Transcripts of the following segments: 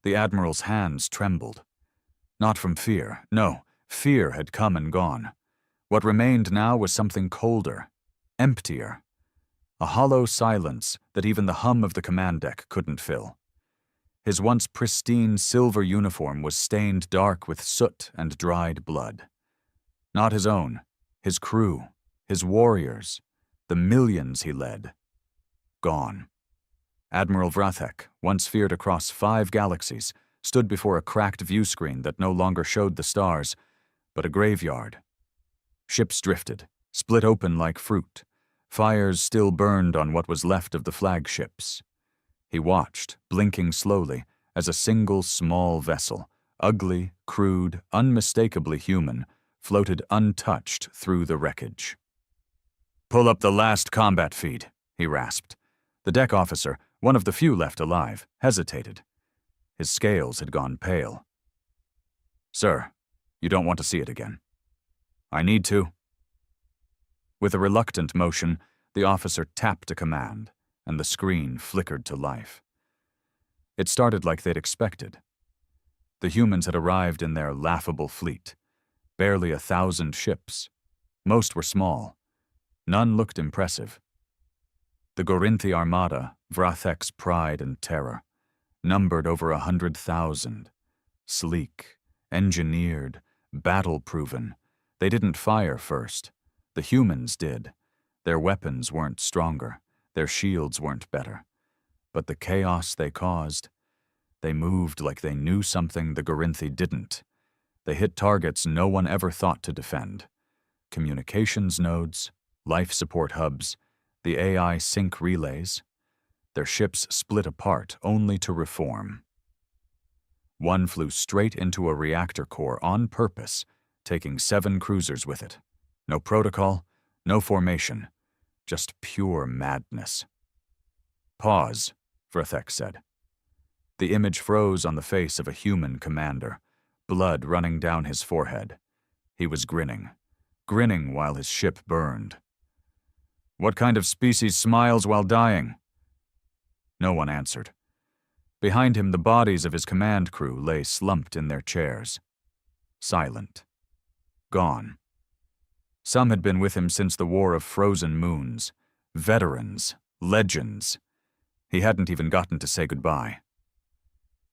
The Admiral's hands trembled. Not from fear. No, fear had come and gone. What remained now was something colder, emptier. A hollow silence that even the hum of the command deck couldn't fill. His once pristine silver uniform was stained dark with soot and dried blood. Not his own, his crew, his warriors, the millions he led. Gone. Admiral Vrathek, once feared across 5 galaxies, stood before a cracked view screen that no longer showed the stars, but a graveyard. Ships drifted, split open like fruit. Fires still burned on what was left of the flagships. He watched, blinking slowly, as a single small vessel, ugly, crude, unmistakably human, floated untouched through the wreckage. "Pull up the last combat feed," he rasped. The deck officer, one of the few left alive, hesitated. His scales had gone pale. "Sir, you don't want to see it again." "I need to." With a reluctant motion, the officer tapped a command, and the screen flickered to life. It started like they'd expected. The humans had arrived in their laughable fleet, barely 1,000 ships. Most were small. None looked impressive. The Gorinthi Armada, Vrathek's pride and terror, numbered over 100,000. Sleek, engineered, battle-proven. They didn't fire first. The humans did. Their weapons weren't stronger. Their shields weren't better. But the chaos they caused, they moved like they knew something the Gorinthi didn't. They hit targets no one ever thought to defend. Communications nodes, life support hubs, the AI sync relays. Their ships split apart only to reform. One flew straight into a reactor core on purpose, taking 7 cruisers with it. No protocol, no formation, just pure madness. "Pause," Vrathek said. The image froze on the face of a human commander, blood running down his forehead. He was grinning while his ship burned. "What kind of species smiles while dying?" No one answered. Behind him, the bodies of his command crew lay slumped in their chairs. Silent. Gone. Some had been with him since the War of Frozen Moons. Veterans. Legends. He hadn't even gotten to say goodbye.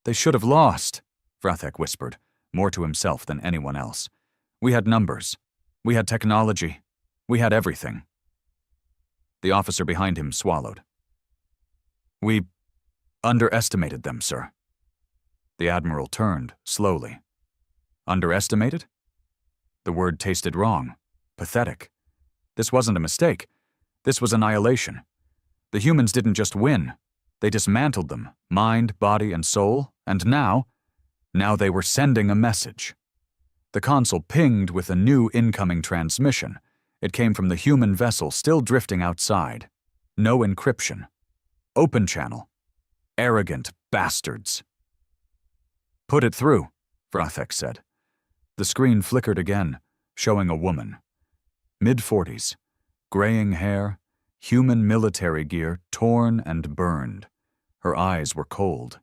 "They should have lost," Vrathek whispered, more to himself than anyone else. "We had numbers. We had technology. We had everything." The officer behind him swallowed. "We underestimated them, sir." The Admiral turned, slowly. Underestimated? The word tasted wrong. Pathetic. This wasn't a mistake. This was annihilation. The humans didn't just win. They dismantled them, mind, body, and soul, and now they were sending a message. The console pinged with a new incoming transmission. It came from the human vessel still drifting outside. No encryption. Open channel. Arrogant bastards. "Put it through," Vrathek said. The screen flickered again, showing a woman. Mid-40s, graying hair, human military gear torn and burned. Her eyes were cold.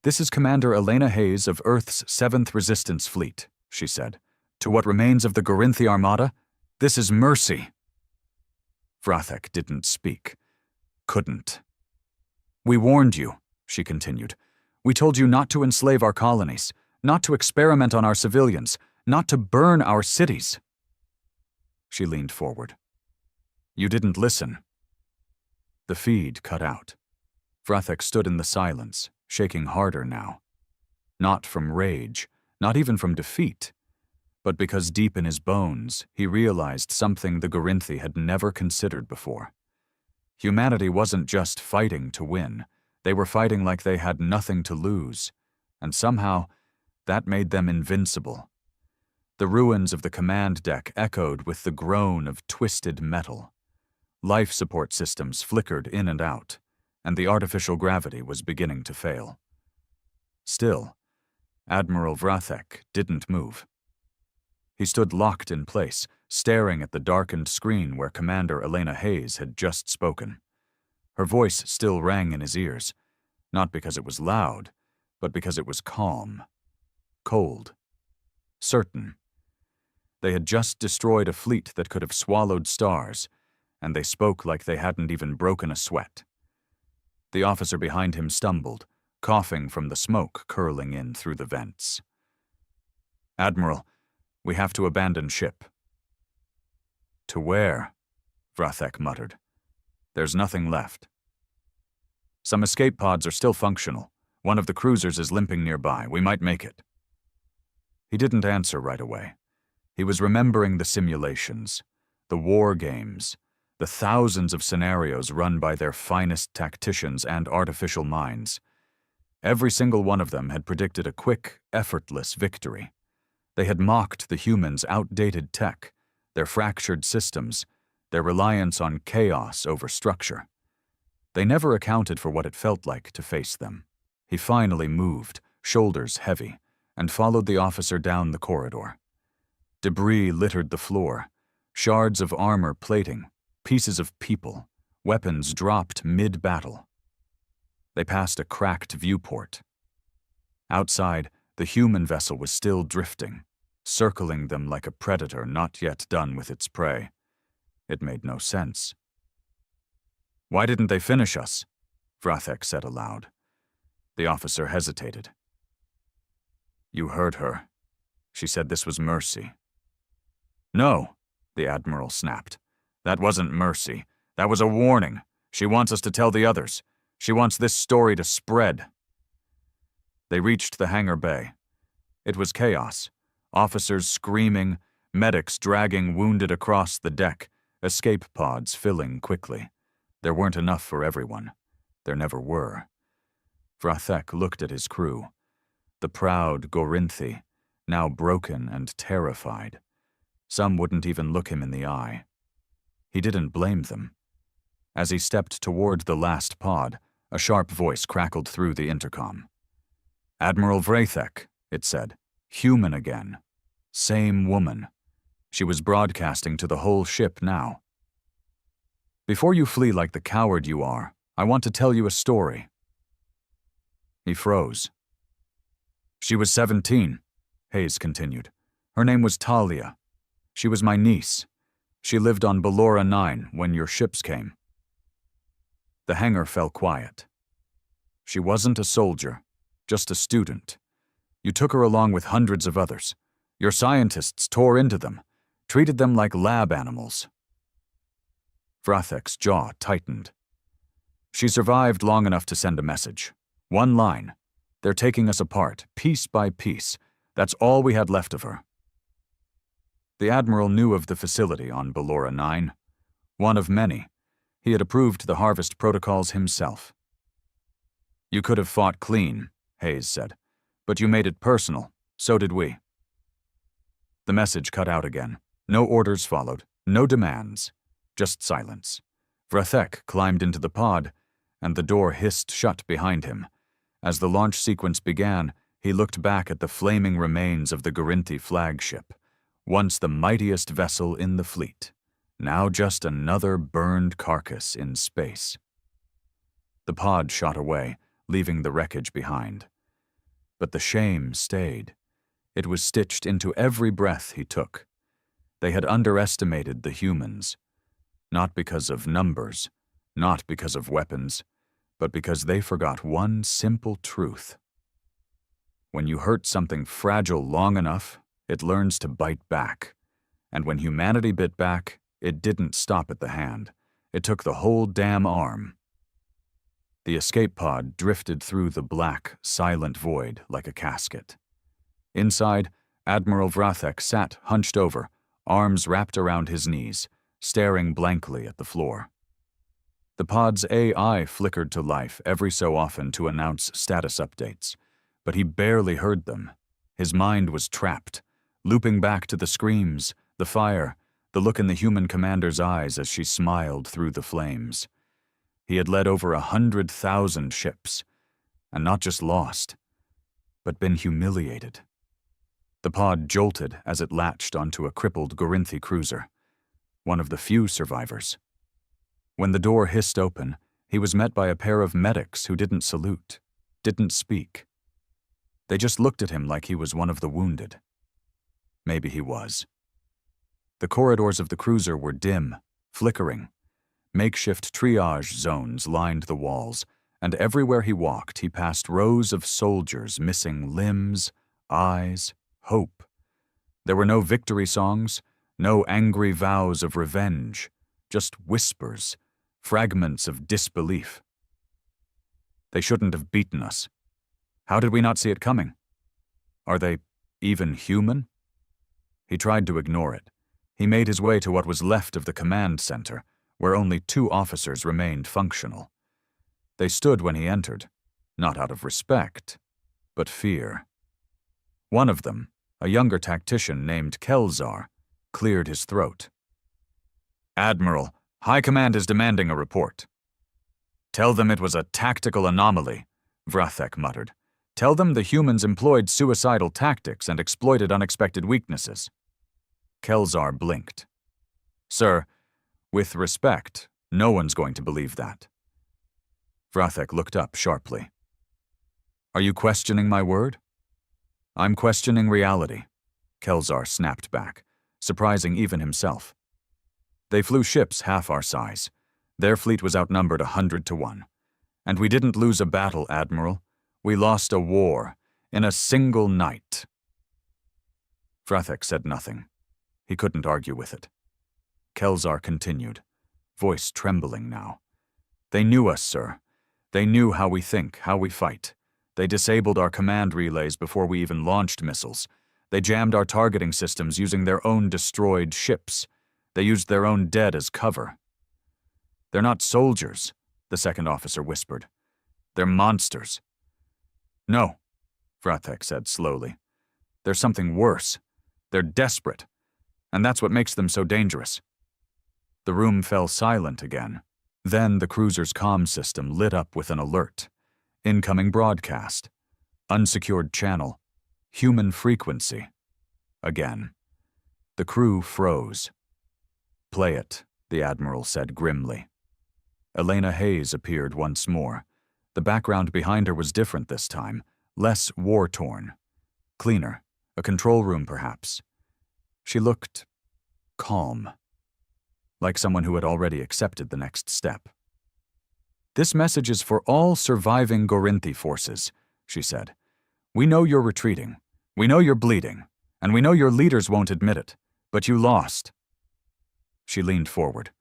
"This is Commander Elena Hayes of Earth's 7th Resistance Fleet," she said. "To what remains of the Gorinthi Armada, this is mercy." Vrathek didn't speak. Couldn't. "We warned you," she continued. "We told you not to enslave our colonies, not to experiment on our civilians, not to burn our cities." She leaned forward. "You didn't listen." The feed cut out. Vrathek stood in the silence, shaking harder now. Not from rage, not even from defeat, but because deep in his bones he realized something the Gorinthi had never considered before. Humanity wasn't just fighting to win. They were fighting like they had nothing to lose, and somehow that made them invincible. The ruins of the command deck echoed with the groan of twisted metal. Life support systems flickered in and out, and the artificial gravity was beginning to fail. Still, Admiral Vrathek didn't move. He stood locked in place, staring at the darkened screen where Commander Elena Hayes had just spoken. Her voice still rang in his ears, not because it was loud, but because it was calm, cold, certain. They had just destroyed a fleet that could have swallowed stars, and they spoke like they hadn't even broken a sweat. The officer behind him stumbled, coughing from the smoke curling in through the vents. "Admiral, we have to abandon ship." "To where?" Vrathek muttered. "There's nothing left." "Some escape pods are still functional. One of the cruisers is limping nearby. We might make it." He didn't answer right away. He was remembering the simulations, the war games, the thousands of scenarios run by their finest tacticians and artificial minds. Every single one of them had predicted a quick, effortless victory. They had mocked the humans' outdated tech, their fractured systems, their reliance on chaos over structure. They never accounted for what it felt like to face them. He finally moved, shoulders heavy, and followed the officer down the corridor. Debris littered the floor, shards of armor plating, pieces of people, weapons dropped mid-battle. They passed a cracked viewport. Outside, the human vessel was still drifting, circling them like a predator not yet done with its prey. It made no sense. "Why didn't they finish us?" Vrathek said aloud. The officer hesitated. "You heard her. She said this was mercy." "No," the admiral snapped. "That wasn't mercy. That was a warning. She wants us to tell the others. She wants this story to spread." They reached the hangar bay. It was chaos. Officers screaming, medics dragging wounded across the deck, escape pods filling quickly. There weren't enough for everyone. There never were. Vrathek looked at his crew. The proud Gorinthi, now broken and terrified. Some wouldn't even look him in the eye. He didn't blame them. As he stepped toward the last pod, a sharp voice crackled through the intercom. "Admiral Vrathek," it said. "Human again. Same woman." She was broadcasting to the whole ship now. "Before you flee like the coward you are, I want to tell you a story." He froze. "She was 17, Hayes continued. "Her name was Talia. She was my niece. She lived on Ballora 9 when your ships came." The hangar fell quiet. "She wasn't a soldier, just a student. You took her along with hundreds of others. Your scientists tore into them, treated them like lab animals." Vrathek's jaw tightened. "She survived long enough to send a message. One line. They're taking us apart, piece by piece. That's all we had left of her." The admiral knew of the facility on Ballora 9. One of many. He had approved the harvest protocols himself. "You could have fought clean," Hayes said. "But you made it personal. So did we." The message cut out again. No orders followed. No demands. Just silence. Vrathek climbed into the pod, and the door hissed shut behind him. As the launch sequence began, he looked back at the flaming remains of the Gorinthi flagship, once the mightiest vessel in the fleet, now just another burned carcass in space. The pod shot away, leaving the wreckage behind. But the shame stayed. It was stitched into every breath he took. They had underestimated the humans, not because of numbers, not because of weapons, but because they forgot one simple truth. When you hurt something fragile long enough, it learns to bite back. And when humanity bit back, it didn't stop at the hand. It took the whole damn arm. The escape pod drifted through the black, silent void like a casket. Inside, Admiral Vrathek sat hunched over, arms wrapped around his knees, staring blankly at the floor. The pod's AI flickered to life every so often to announce status updates, but he barely heard them. His mind was trapped, looping back to the screams, the fire, the look in the human commander's eyes as she smiled through the flames. He had led over 100,000 ships, and not just lost, but been humiliated. The pod jolted as it latched onto a crippled Gorinthi cruiser, one of the few survivors. When the door hissed open, he was met by a pair of medics who didn't salute, didn't speak. They just looked at him like he was one of the wounded. Maybe he was. The corridors of the cruiser were dim, flickering. Makeshift triage zones lined the walls, and everywhere he walked, he passed rows of soldiers missing limbs, eyes, hope. There were no victory songs, no angry vows of revenge, just whispers, fragments of disbelief. They shouldn't have beaten us. How did we not see it coming? Are they even human? He tried to ignore it. He made his way to what was left of the command center, where only 2 officers remained functional. They stood when he entered, not out of respect, but fear. One of them, a younger tactician named Kelzar, cleared his throat. "Admiral, High Command is demanding a report." "Tell them it was a tactical anomaly," Vrathek muttered. "Tell them the humans employed suicidal tactics and exploited unexpected weaknesses." Kelzar blinked. "Sir, with respect, no one's going to believe that." Vrathek looked up sharply. "Are you questioning my word?" "I'm questioning reality," Kelzar snapped back, surprising even himself. "They flew ships half our size. Their fleet was outnumbered 100 to 1. And we didn't lose a battle, Admiral. We lost a war in a single night." Vrathek said nothing. He couldn't argue with it. Kelzar continued, voice trembling now. "They knew us, sir. They knew how we think, how we fight. They disabled our command relays before we even launched missiles. They jammed our targeting systems using their own destroyed ships. They used their own dead as cover." "They're not soldiers," the second officer whispered. "They're monsters." "No," Vrathek said slowly. "There's something worse. They're desperate. And that's what makes them so dangerous." The room fell silent again. Then the cruiser's comm system lit up with an alert. Incoming broadcast. Unsecured channel. Human frequency. Again. The crew froze. "Play it," the Admiral said grimly. Elena Hayes appeared once more. The background behind her was different this time, less war-torn. Cleaner. A control room, perhaps. She looked calm, like someone who had already accepted the next step. "This message is for all surviving Gorinthi forces," she said. "We know you're retreating. We know you're bleeding. And we know your leaders won't admit it. But you lost." She leaned forward.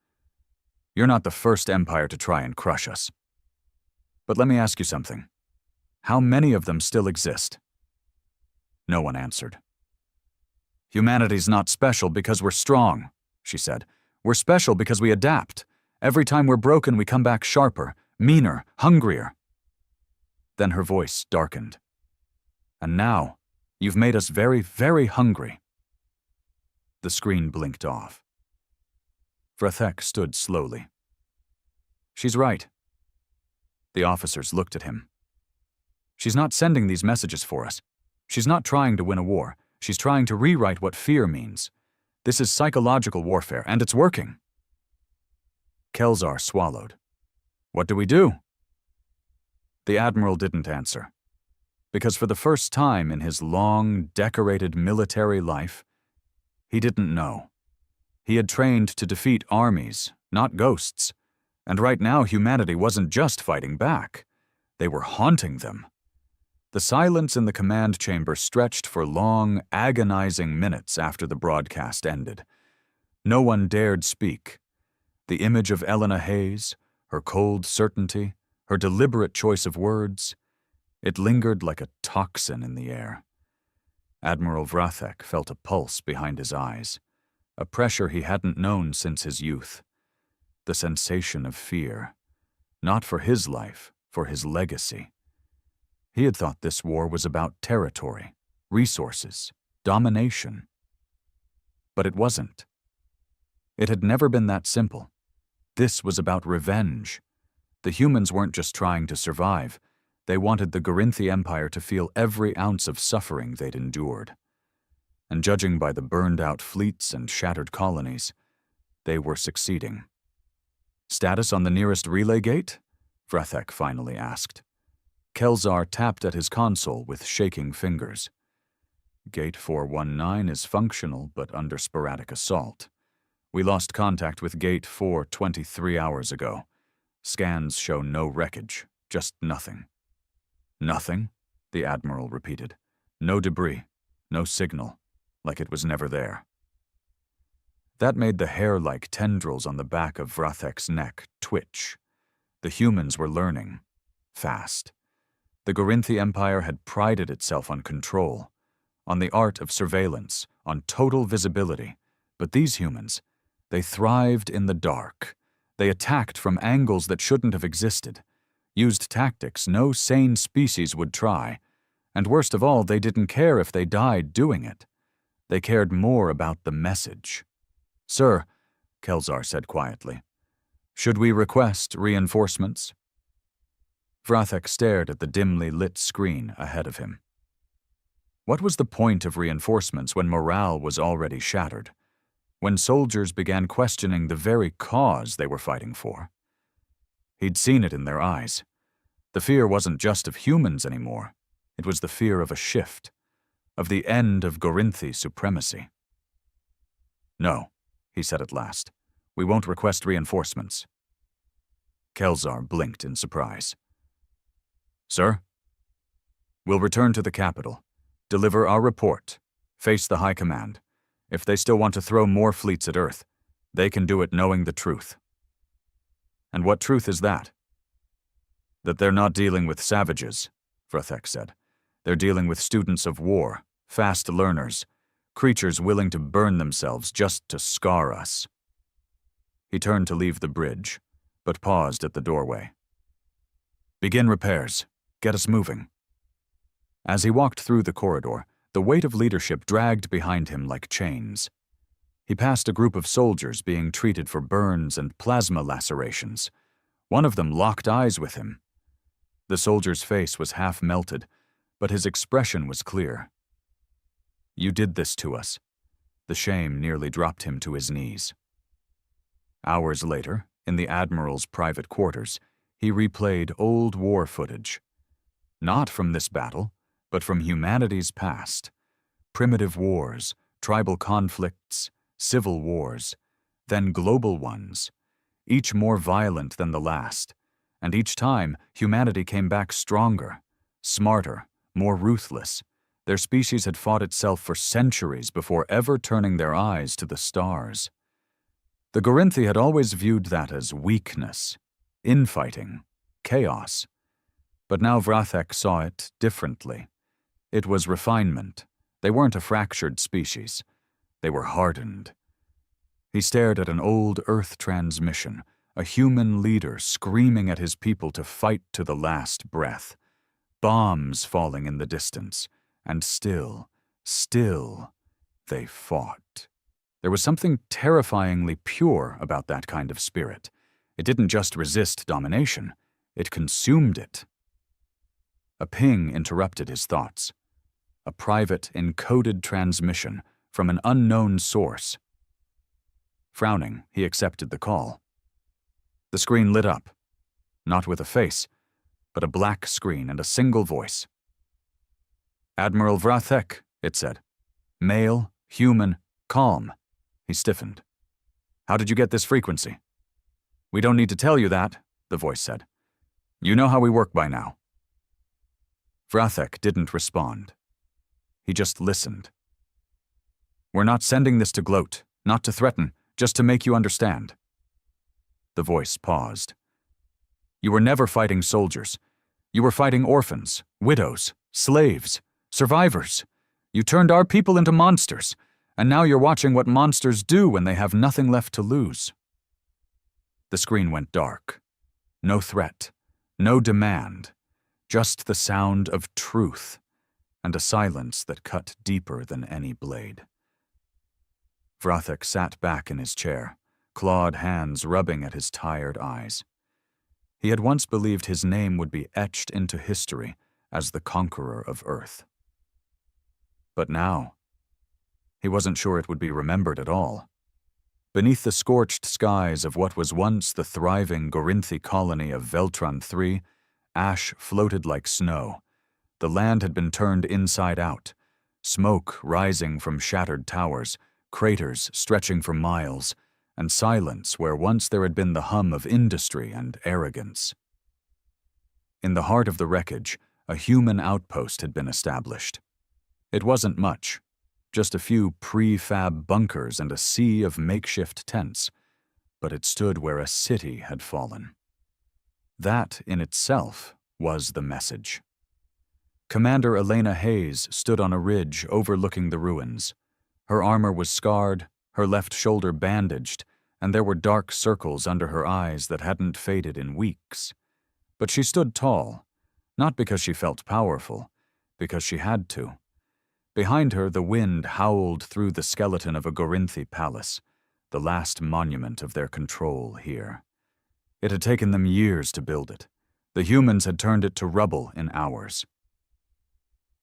"You're not the first empire to try and crush us. But let me ask you something. How many of them still exist?" No one answered. "Humanity's not special because we're strong," she said. "We're special because we adapt. Every time we're broken, we come back sharper, meaner, hungrier." Then her voice darkened. "And now, you've made us very, very hungry." The screen blinked off. Vrathek stood slowly. "She's right." The officers looked at him. "She's not sending these messages for us. She's not trying to win a war. She's trying to rewrite what fear means. This is psychological warfare, and it's working." Kelzar swallowed. "What do we do?" The Admiral didn't answer. Because for the first time in his long, decorated military life, he didn't know. He had trained to defeat armies, not ghosts. And right now, humanity wasn't just fighting back. They were haunting them. The silence in the command chamber stretched for long, agonizing minutes after the broadcast ended. No one dared speak. The image of Elena Hayes, her cold certainty, her deliberate choice of words, it lingered like a toxin in the air. Admiral Vrathek felt a pulse behind his eyes, a pressure he hadn't known since his youth. The sensation of fear, not for his life, for his legacy. He had thought this war was about territory, resources, domination. But it wasn't. It had never been that simple. This was about revenge. The humans weren't just trying to survive. They wanted the Gorinthi Empire to feel every ounce of suffering they'd endured. And judging by the burned-out fleets and shattered colonies, they were succeeding. "Status on the nearest relay gate?" Vrathek finally asked. Kelzar tapped at his console with shaking fingers. Gate 419 is functional but under sporadic assault. We lost contact with Gate 4 23 hours ago. Scans show no wreckage, just nothing. Nothing? The Admiral repeated. No debris, no signal, like it was never there. That made the hair-like tendrils on the back of Vrathek's neck twitch. The humans were learning. Fast. The Gorinthi Empire had prided itself on control, on the art of surveillance, on total visibility. But these humans, they thrived in the dark. They attacked from angles that shouldn't have existed, used tactics no sane species would try, and worst of all, they didn't care if they died doing it. They cared more about the message. "Sir," Kelzar said quietly, "should we request reinforcements?" Vrathek stared at the dimly lit screen ahead of him. What was the point of reinforcements when morale was already shattered? When soldiers began questioning the very cause they were fighting for? He'd seen it in their eyes. The fear wasn't just of humans anymore. It was the fear of a shift, of the end of Gorinthi supremacy. "No," he said at last. "We won't request reinforcements." Kelzar blinked in surprise. "Sir?" "We'll return to the capital, deliver our report, face the High Command. If they still want to throw more fleets at Earth, they can do it knowing the truth." "And what truth is that?" "That they're not dealing with savages," Vrathek said. "They're dealing with students of war, fast learners, creatures willing to burn themselves just to scar us." He turned to leave the bridge, but paused at the doorway. "Begin repairs. Get us moving." As he walked through the corridor, the weight of leadership dragged behind him like chains. He passed a group of soldiers being treated for burns and plasma lacerations. One of them locked eyes with him. The soldier's face was half melted, but his expression was clear. "You did this to us." The shame nearly dropped him to his knees. Hours later, in the Admiral's private quarters, he replayed old war footage. Not from this battle, but from humanity's past. Primitive wars, tribal conflicts, civil wars, then global ones, each more violent than the last, and each time humanity came back stronger, smarter, more ruthless. Their species had fought itself for centuries before ever turning their eyes to the stars. The Gorinthi had always viewed that as weakness, infighting, chaos. But now Vrathek saw it differently. It was refinement. They weren't a fractured species. They were hardened. He stared at an old Earth transmission, a human leader screaming at his people to fight to the last breath. Bombs falling in the distance. And still, they fought. There was something terrifyingly pure about that kind of spirit. It didn't just resist domination, it consumed it. A ping interrupted his thoughts. A private, encoded transmission from an unknown source. Frowning, he accepted the call. The screen lit up, not with a face, but a black screen and a single voice. "Admiral Vrathek," it said. "Male, human, calm." He stiffened. "How did you get this frequency?" "We don't need to tell you that," the voice said. "You know how we work by now." Vrathek didn't respond. He just listened. "We're not sending this to gloat, not to threaten, just to make you understand." The voice paused. "You were never fighting soldiers. You were fighting orphans, widows, slaves, survivors. You turned our people into monsters, and now you're watching what monsters do when they have nothing left to lose." The screen went dark. No threat, no demand, just the sound of truth, and a silence that cut deeper than any blade. Vrathek sat back in his chair, clawed hands rubbing at his tired eyes. He had once believed his name would be etched into history as the conqueror of Earth. But now, he wasn't sure it would be remembered at all. Beneath the scorched skies of what was once the thriving Gorinthi colony of Veltron III, Ash floated like snow. The land had been turned inside out. Smoke rising from shattered towers, craters stretching for miles, and silence where once there had been the hum of industry and arrogance. In the heart of the wreckage, a human outpost had been established. It wasn't much, just a few prefab bunkers and a sea of makeshift tents, but it stood where a city had fallen. That, in itself, was the message. Commander Elena Hayes stood on a ridge overlooking the ruins. Her armor was scarred, her left shoulder bandaged, and there were dark circles under her eyes that hadn't faded in weeks. But she stood tall, not because she felt powerful, because she had to. Behind her, the wind howled through the skeleton of a Gorinthi palace, the last monument of their control here. It had taken them years to build it. The humans had turned it to rubble in hours.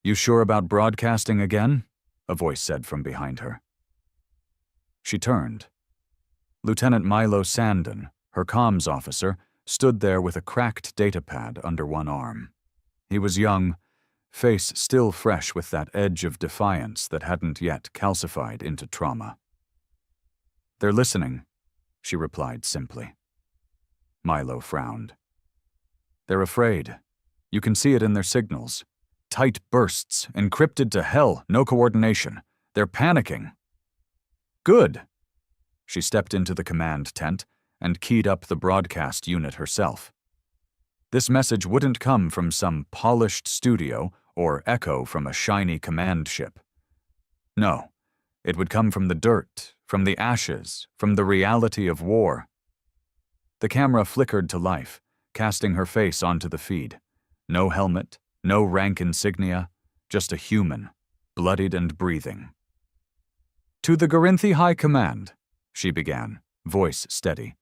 "You sure about broadcasting again?" a voice said from behind her. She turned. Lieutenant Milo Sandon, her comms officer, stood there with a cracked datapad under one arm. He was young, face still fresh with that edge of defiance that hadn't yet calcified into trauma. "They're listening," she replied simply. Milo frowned. "They're afraid. You can see it in their signals. Tight bursts, encrypted to hell, no coordination. They're panicking." "Good." She stepped into the command tent and keyed up the broadcast unit herself. This message wouldn't come from some polished studio or echo from a shiny command ship. No, it would come from the dirt, from the ashes, from the reality of war. The camera flickered to life, casting her face onto the feed. No helmet, no rank insignia, just a human, bloodied and breathing. "To the Gorinthi High Command," she began, voice steady.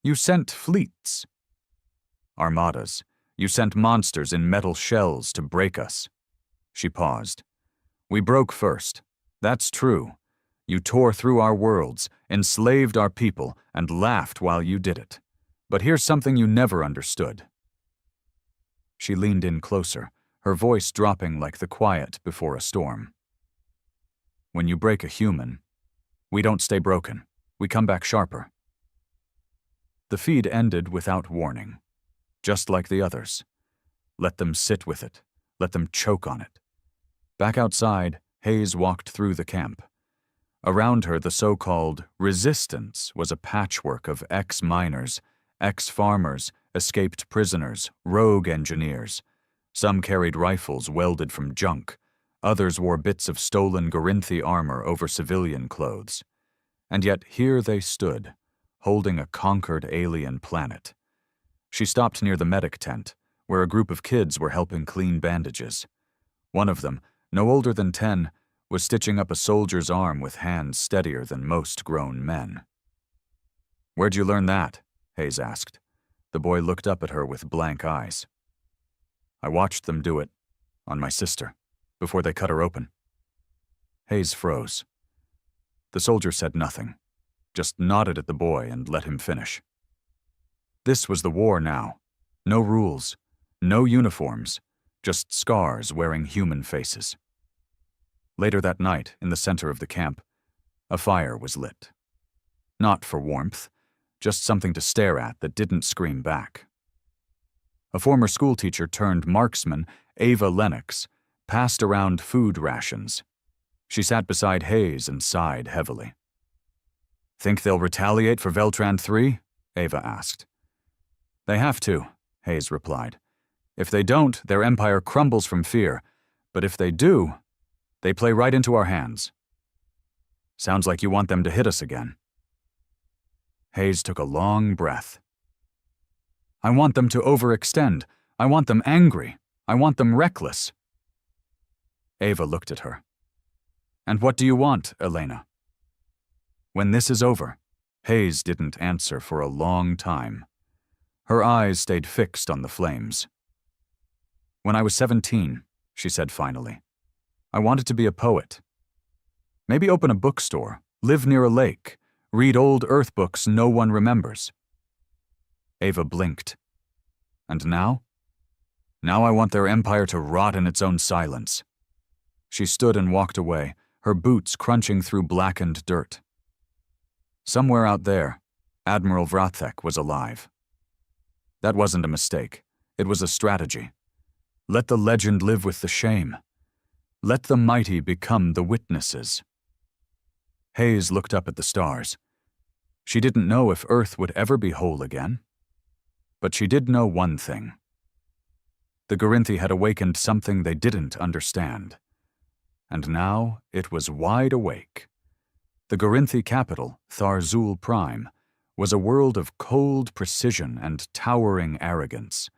"You sent fleets." "Armadas. You sent monsters in metal shells to break us." She paused. "We broke first. That's true. You tore through our worlds, enslaved our people, and laughed while you did it. But here's something you never understood." She leaned in closer, her voice dropping like the quiet before a storm. "When you break a human, we don't stay broken. We come back sharper." The feed ended without warning, just like the others. Let them sit with it. Let them choke on it. Back outside, Hayes walked through the camp. Around her, the so-called resistance was a patchwork of ex-miners, ex-farmers, escaped prisoners, rogue engineers. Some carried rifles welded from junk. Others wore bits of stolen Gorinthi armor over civilian clothes. And yet here they stood, holding a conquered alien planet. She stopped near the medic tent, where a group of kids were helping clean bandages. One of them, no older than 10, was stitching up a soldier's arm with hands steadier than most grown men. "Where'd you learn that?" Hayes asked. The boy looked up at her with blank eyes. "I watched them do it, on my sister, before they cut her open." Hayes froze. The soldier said nothing, just nodded at the boy and let him finish. This was the war now. No rules, no uniforms, just scars wearing human faces. Later that night, in the center of the camp, a fire was lit. Not for warmth, just something to stare at that didn't scream back. A former schoolteacher turned marksman, Ava Lennox, passed around food rations. She sat beside Hayes and sighed heavily. "Think they'll retaliate for Veltran 3? Ava asked. "They have to," Hayes replied. "If they don't, their empire crumbles from fear. But if they do, they play right into our hands." "Sounds like you want them to hit us again." Hayes took a long breath. "I want them to overextend. I want them angry. I want them reckless." Ava looked at her. "And what do you want, Elena?" "When this is over." Hayes didn't answer for a long time. Her eyes stayed fixed on the flames. "When I was 17, she said finally, I wanted to be a poet. Maybe open a bookstore, live near a lake, read old Earth books no one remembers." Ava blinked. "And now?" Now I want their empire to rot in its own silence." She stood and walked away, her boots crunching through blackened dirt. Somewhere out there, Admiral Vrathek was alive. That wasn't a mistake. It was a strategy. Let the legend live with the shame. Let the mighty become the witnesses. Hayes looked up at the stars. She didn't know if Earth would ever be whole again. But she did know one thing. The Gorinthi had awakened something they didn't understand. And now it was wide awake. The Gorinthi capital, Tharzul Prime, was a world of cold precision and towering arrogance.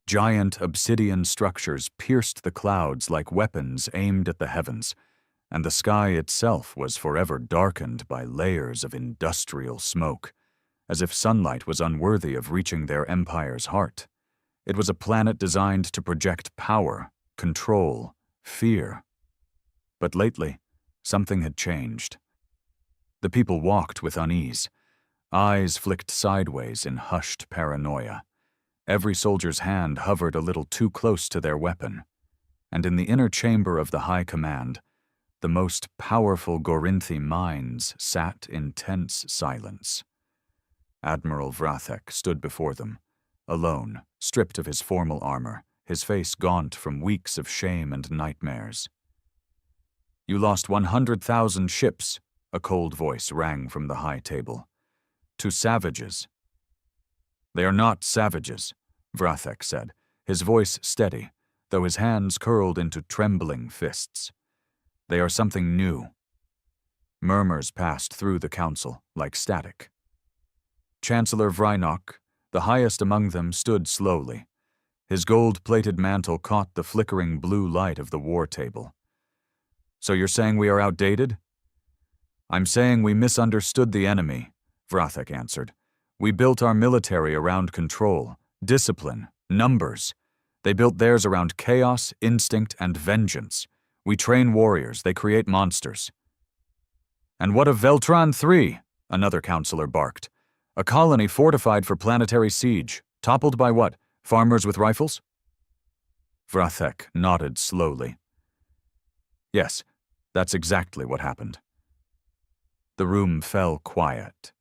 Giant obsidian structures pierced the clouds like weapons aimed at the heavens, and the sky itself was forever darkened by layers of industrial smoke, as if sunlight was unworthy of reaching their empire's heart. It was a planet designed to project power, control, fear. But lately, something had changed. The people walked with unease. Eyes flicked sideways in hushed paranoia. Every soldier's hand hovered a little too close to their weapon. And in the inner chamber of the High Command, the most powerful Gorinthi minds sat in tense silence. Admiral Vrathek stood before them, alone, stripped of his formal armor, his face gaunt from weeks of shame and nightmares. "You lost 100,000 ships," a cold voice rang from the high table. "To savages." "They are not savages," Vrathek said, his voice steady, though his hands curled into trembling fists. "They are something new." Murmurs passed through the council, like static. Chancellor Vrynok, the highest among them, stood slowly. His gold-plated mantle caught the flickering blue light of the war table. "So you're saying we are outdated?" "I'm saying we misunderstood the enemy," Vrathek answered. "We built our military around control, discipline, numbers. They built theirs around chaos, instinct, and vengeance. We train warriors, they create monsters." "And what of Veltran III?" another counselor barked. "A colony fortified for planetary siege, toppled by what? Farmers with rifles?" Vrathek nodded slowly. "Yes, that's exactly what happened." The room fell quiet.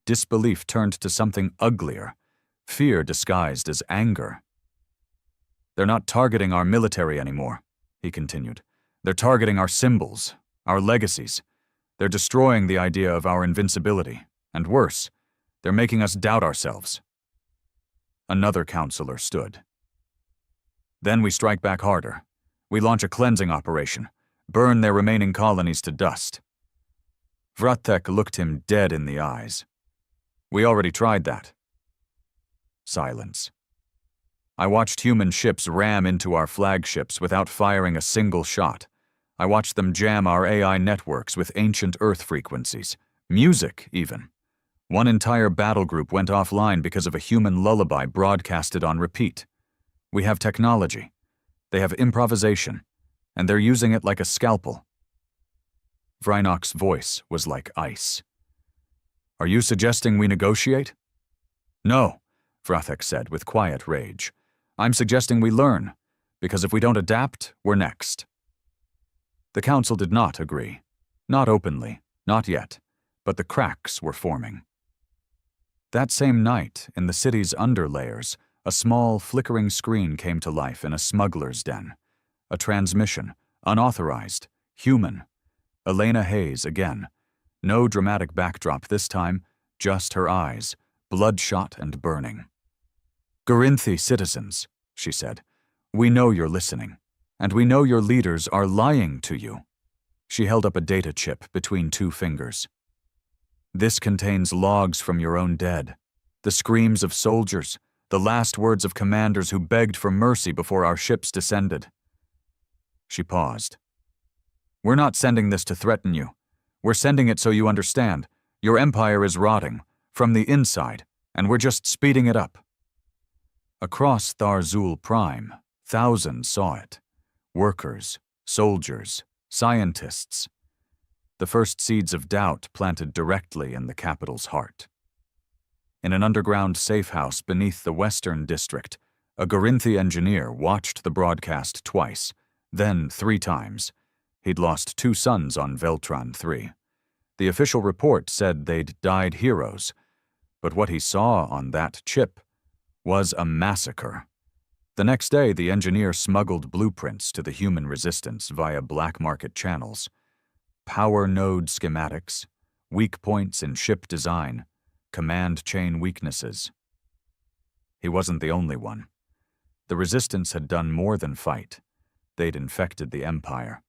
Disbelief turned to something uglier, fear disguised as anger. "They're not targeting our military anymore," he continued. "They're targeting our symbols, our legacies. They're destroying the idea of our invincibility. And worse, they're making us doubt ourselves." Another counselor stood. "Then we strike back harder. We launch a cleansing operation, burn their remaining colonies to dust." Vrathek looked him dead in the eyes. "We already tried that." Silence. "I watched human ships ram into our flagships without firing a single shot. I watched them jam our AI networks with ancient Earth frequencies, music even. One entire battle group went offline because of a human lullaby broadcasted on repeat. We have technology. They have improvisation, and they're using it like a scalpel." Vrynok's voice was like ice. "Are you suggesting we negotiate?" "No," Vrathek said with quiet rage. "I'm suggesting we learn, because if we don't adapt, we're next." The council did not agree. Not openly, not yet, but the cracks were forming. That same night, in the city's underlayers, a small, flickering screen came to life in a smuggler's den. A transmission, unauthorized, human. Elena Hayes again. No dramatic backdrop this time, just her eyes, bloodshot and burning. "Gorinthi citizens," she said, "we know you're listening, and we know your leaders are lying to you." She held up a data chip between two fingers. "This contains logs from your own dead, the screams of soldiers, the last words of commanders who begged for mercy before our ships descended." She paused. "We're not sending this to threaten you. We're sending it so you understand. Your empire is rotting, from the inside, and we're just speeding it up." Across Tharzul Prime, thousands saw it. Workers, soldiers, scientists. The first seeds of doubt planted directly in the capital's heart. In an underground safe house beneath the Western District, A Gorinthi engineer watched the broadcast twice, then 3 times. He'd lost 2 sons on Veltron 3. The official report said they'd died heroes, but what he saw on that chip was a massacre. The next day, the engineer smuggled blueprints to the human resistance via black market channels. Power node schematics, weak points in ship design, command chain weaknesses. He wasn't the only one. The resistance had done more than fight. They'd infected the Empire.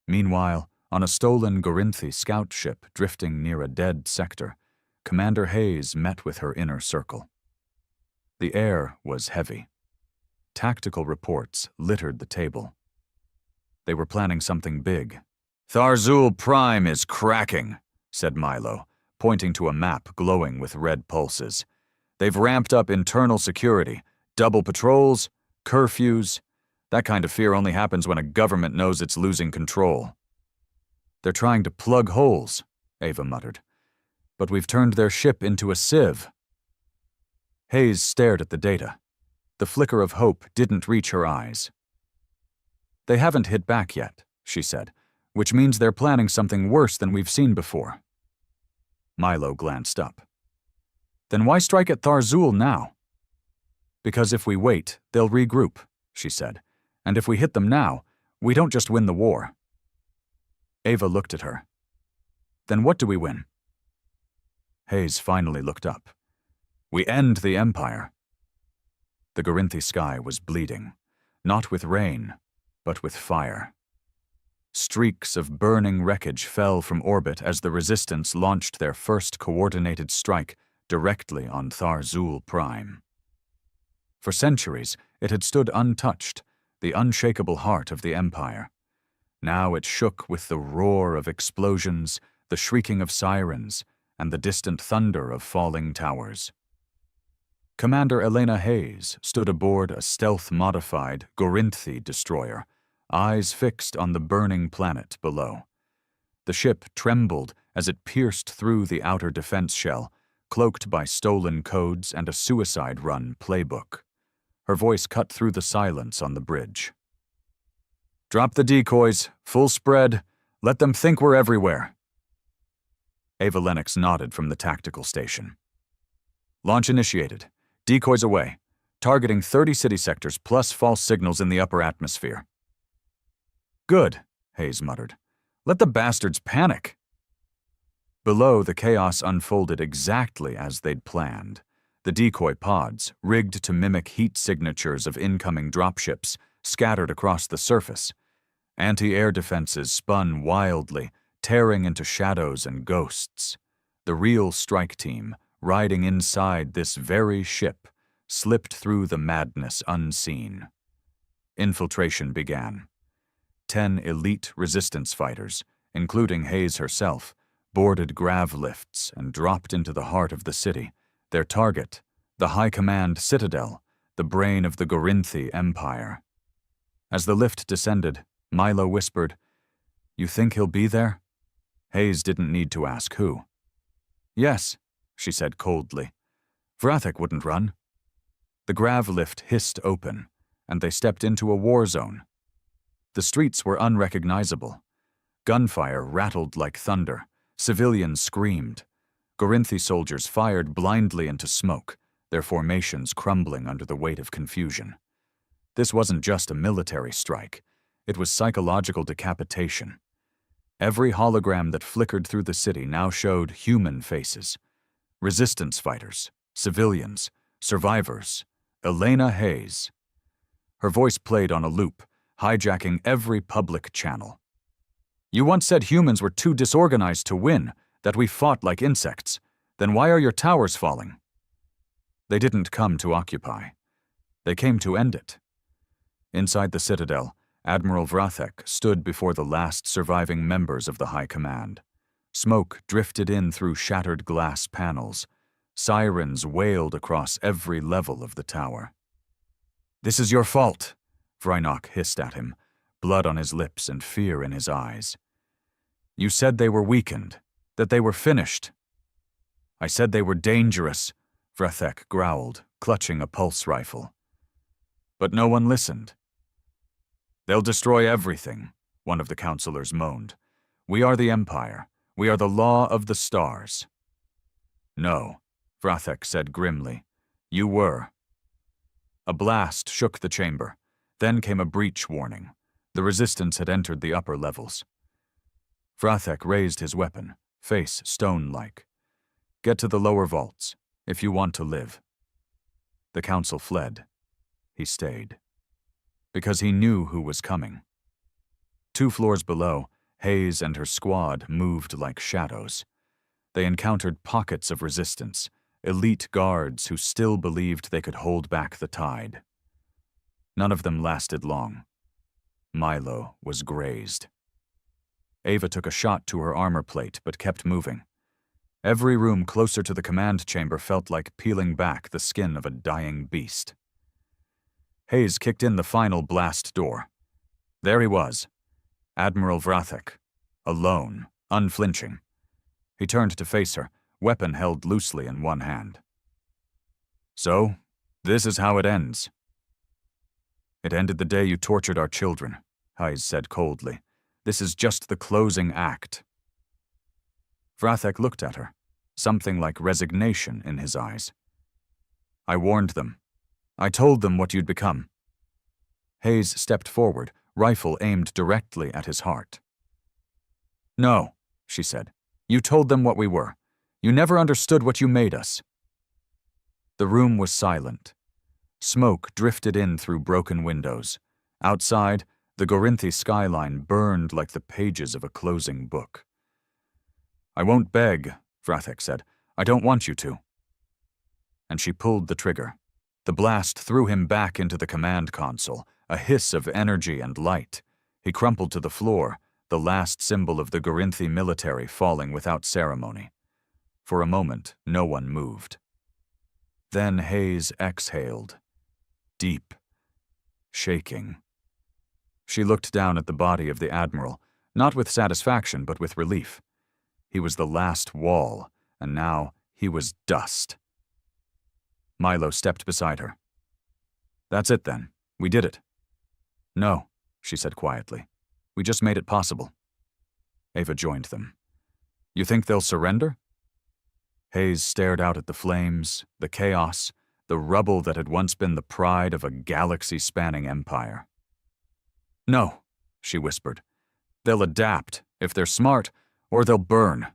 Meanwhile, on a stolen Gorinthi scout ship drifting near a dead sector, Commander Hayes met with her inner circle. The air was heavy. Tactical reports littered the table. They were planning something big. "Tharzul Prime is cracking," said Milo, pointing to a map glowing with red pulses. "They've ramped up internal security, double patrols, curfews. That kind of fear only happens when a government knows it's losing control." "They're trying to plug holes," Ava muttered. "But we've turned their ship into a sieve." Hayes stared at the data. The flicker of hope didn't reach her eyes. "They haven't hit back yet," she said, "which means they're planning something worse than we've seen before." Milo glanced up. "Then why strike at Tharzul now?" "Because if we wait, they'll regroup," she said. "And if we hit them now, we don't just win the war." Ava looked at her. "Then what do we win?" Hayes finally looked up. "We end the Empire." The Gorinthi sky was bleeding, not with rain, but with fire. Streaks of burning wreckage fell from orbit as the Resistance launched their first coordinated strike directly on Tharzul Prime. For centuries, it had stood untouched, the unshakable heart of the Empire. Now it shook with the roar of explosions, the shrieking of sirens, and the distant thunder of falling towers. Commander Elena Hayes stood aboard a stealth-modified Gorinthi destroyer, eyes fixed on the burning planet below. The ship trembled as it pierced through the outer defense shell, cloaked by stolen codes and a suicide-run playbook. Her voice cut through the silence on the bridge. "Drop the decoys, full spread, let them think we're everywhere." Ava Lennox nodded from the tactical station. "Launch initiated. Decoys away, targeting 30 city sectors plus false signals in the upper atmosphere." "Good," Hayes muttered. "Let the bastards panic." Below, the chaos unfolded exactly as they'd planned. The decoy pods, rigged to mimic heat signatures of incoming dropships, scattered across the surface. Anti-air defenses spun wildly, tearing into shadows and ghosts. The real strike team, riding inside this very ship, slipped through the madness unseen. Infiltration began. 10 elite resistance fighters, including Hayes herself, boarded grav lifts and dropped into the heart of the city, their target, the High Command Citadel, the brain of the Gorinthi Empire. As the lift descended, Milo whispered, "You think he'll be there?" Hayes didn't need to ask who. "Yes," she said coldly. "Vrathek wouldn't run." The grav lift hissed open, and they stepped into a war zone. The streets were unrecognizable. Gunfire rattled like thunder. Civilians screamed. Gorinthi soldiers fired blindly into smoke, their formations crumbling under the weight of confusion. This wasn't just a military strike. It was psychological decapitation. Every hologram that flickered through the city now showed human faces. Resistance fighters, civilians, survivors. Elena Hayes. Her voice played on a loop, hijacking every public channel. "You once said humans were too disorganized to win, that we fought like insects. Then why are your towers falling?" They didn't come to occupy. They came to end it. Inside the Citadel, Admiral Vrathek stood before the last surviving members of the High Command. Smoke drifted in through shattered glass panels. Sirens wailed across every level of the tower. "This is your fault," Vrynok hissed at him, blood on his lips and fear in his eyes. "You said they were weakened, that they were finished." "I said they were dangerous," Vrathek growled, clutching a pulse rifle. But no one listened. "They'll destroy everything," one of the counselors moaned. "We are the Empire. We are the law of the stars." "No," Vrathek said grimly. "You were." A blast shook the chamber. Then came a breach warning. The resistance had entered the upper levels. Vrathek raised his weapon, face stone-like. "Get to the lower vaults, if you want to live." The council fled. He stayed. Because he knew who was coming. 2 floors below, Hayes and her squad moved like shadows. They encountered pockets of resistance, elite guards who still believed they could hold back the tide. None of them lasted long. Milo was grazed. Ava took a shot to her armor plate but kept moving. Every room closer to the command chamber felt like peeling back the skin of a dying beast. Hayes kicked in the final blast door. There he was, Admiral Vrathek, alone, unflinching. He turned to face her, weapon held loosely in one hand. "So, this is how it ends." "It ended the day you tortured our children," Hayes said coldly. "This is just the closing act." Vrathek looked at her, something like resignation in his eyes. "I warned them. I told them what you'd become." Hayes stepped forward, rifle aimed directly at his heart. "No," she said. "You told them what we were. You never understood what you made us." The room was silent. Smoke drifted in through broken windows. Outside, the Gorinthi skyline burned like the pages of a closing book. "I won't beg," Vrathek said. "I don't want you to." And she pulled the trigger. The blast threw him back into the command console, a hiss of energy and light. He crumpled to the floor, the last symbol of the Gorinthi military falling without ceremony. For a moment, no one moved. Then Hayes exhaled, deep, shaking. She looked down at the body of the Admiral, not with satisfaction but with relief. He was the last wall, and now he was dust. Milo stepped beside her. "That's it then. We did it." "No," she said quietly. "We just made it possible." Ava joined them. "You think they'll surrender?" Hayes stared out at the flames, the chaos, the rubble that had once been the pride of a galaxy-spanning empire. "No," she whispered. "They'll adapt, if they're smart, or they'll burn."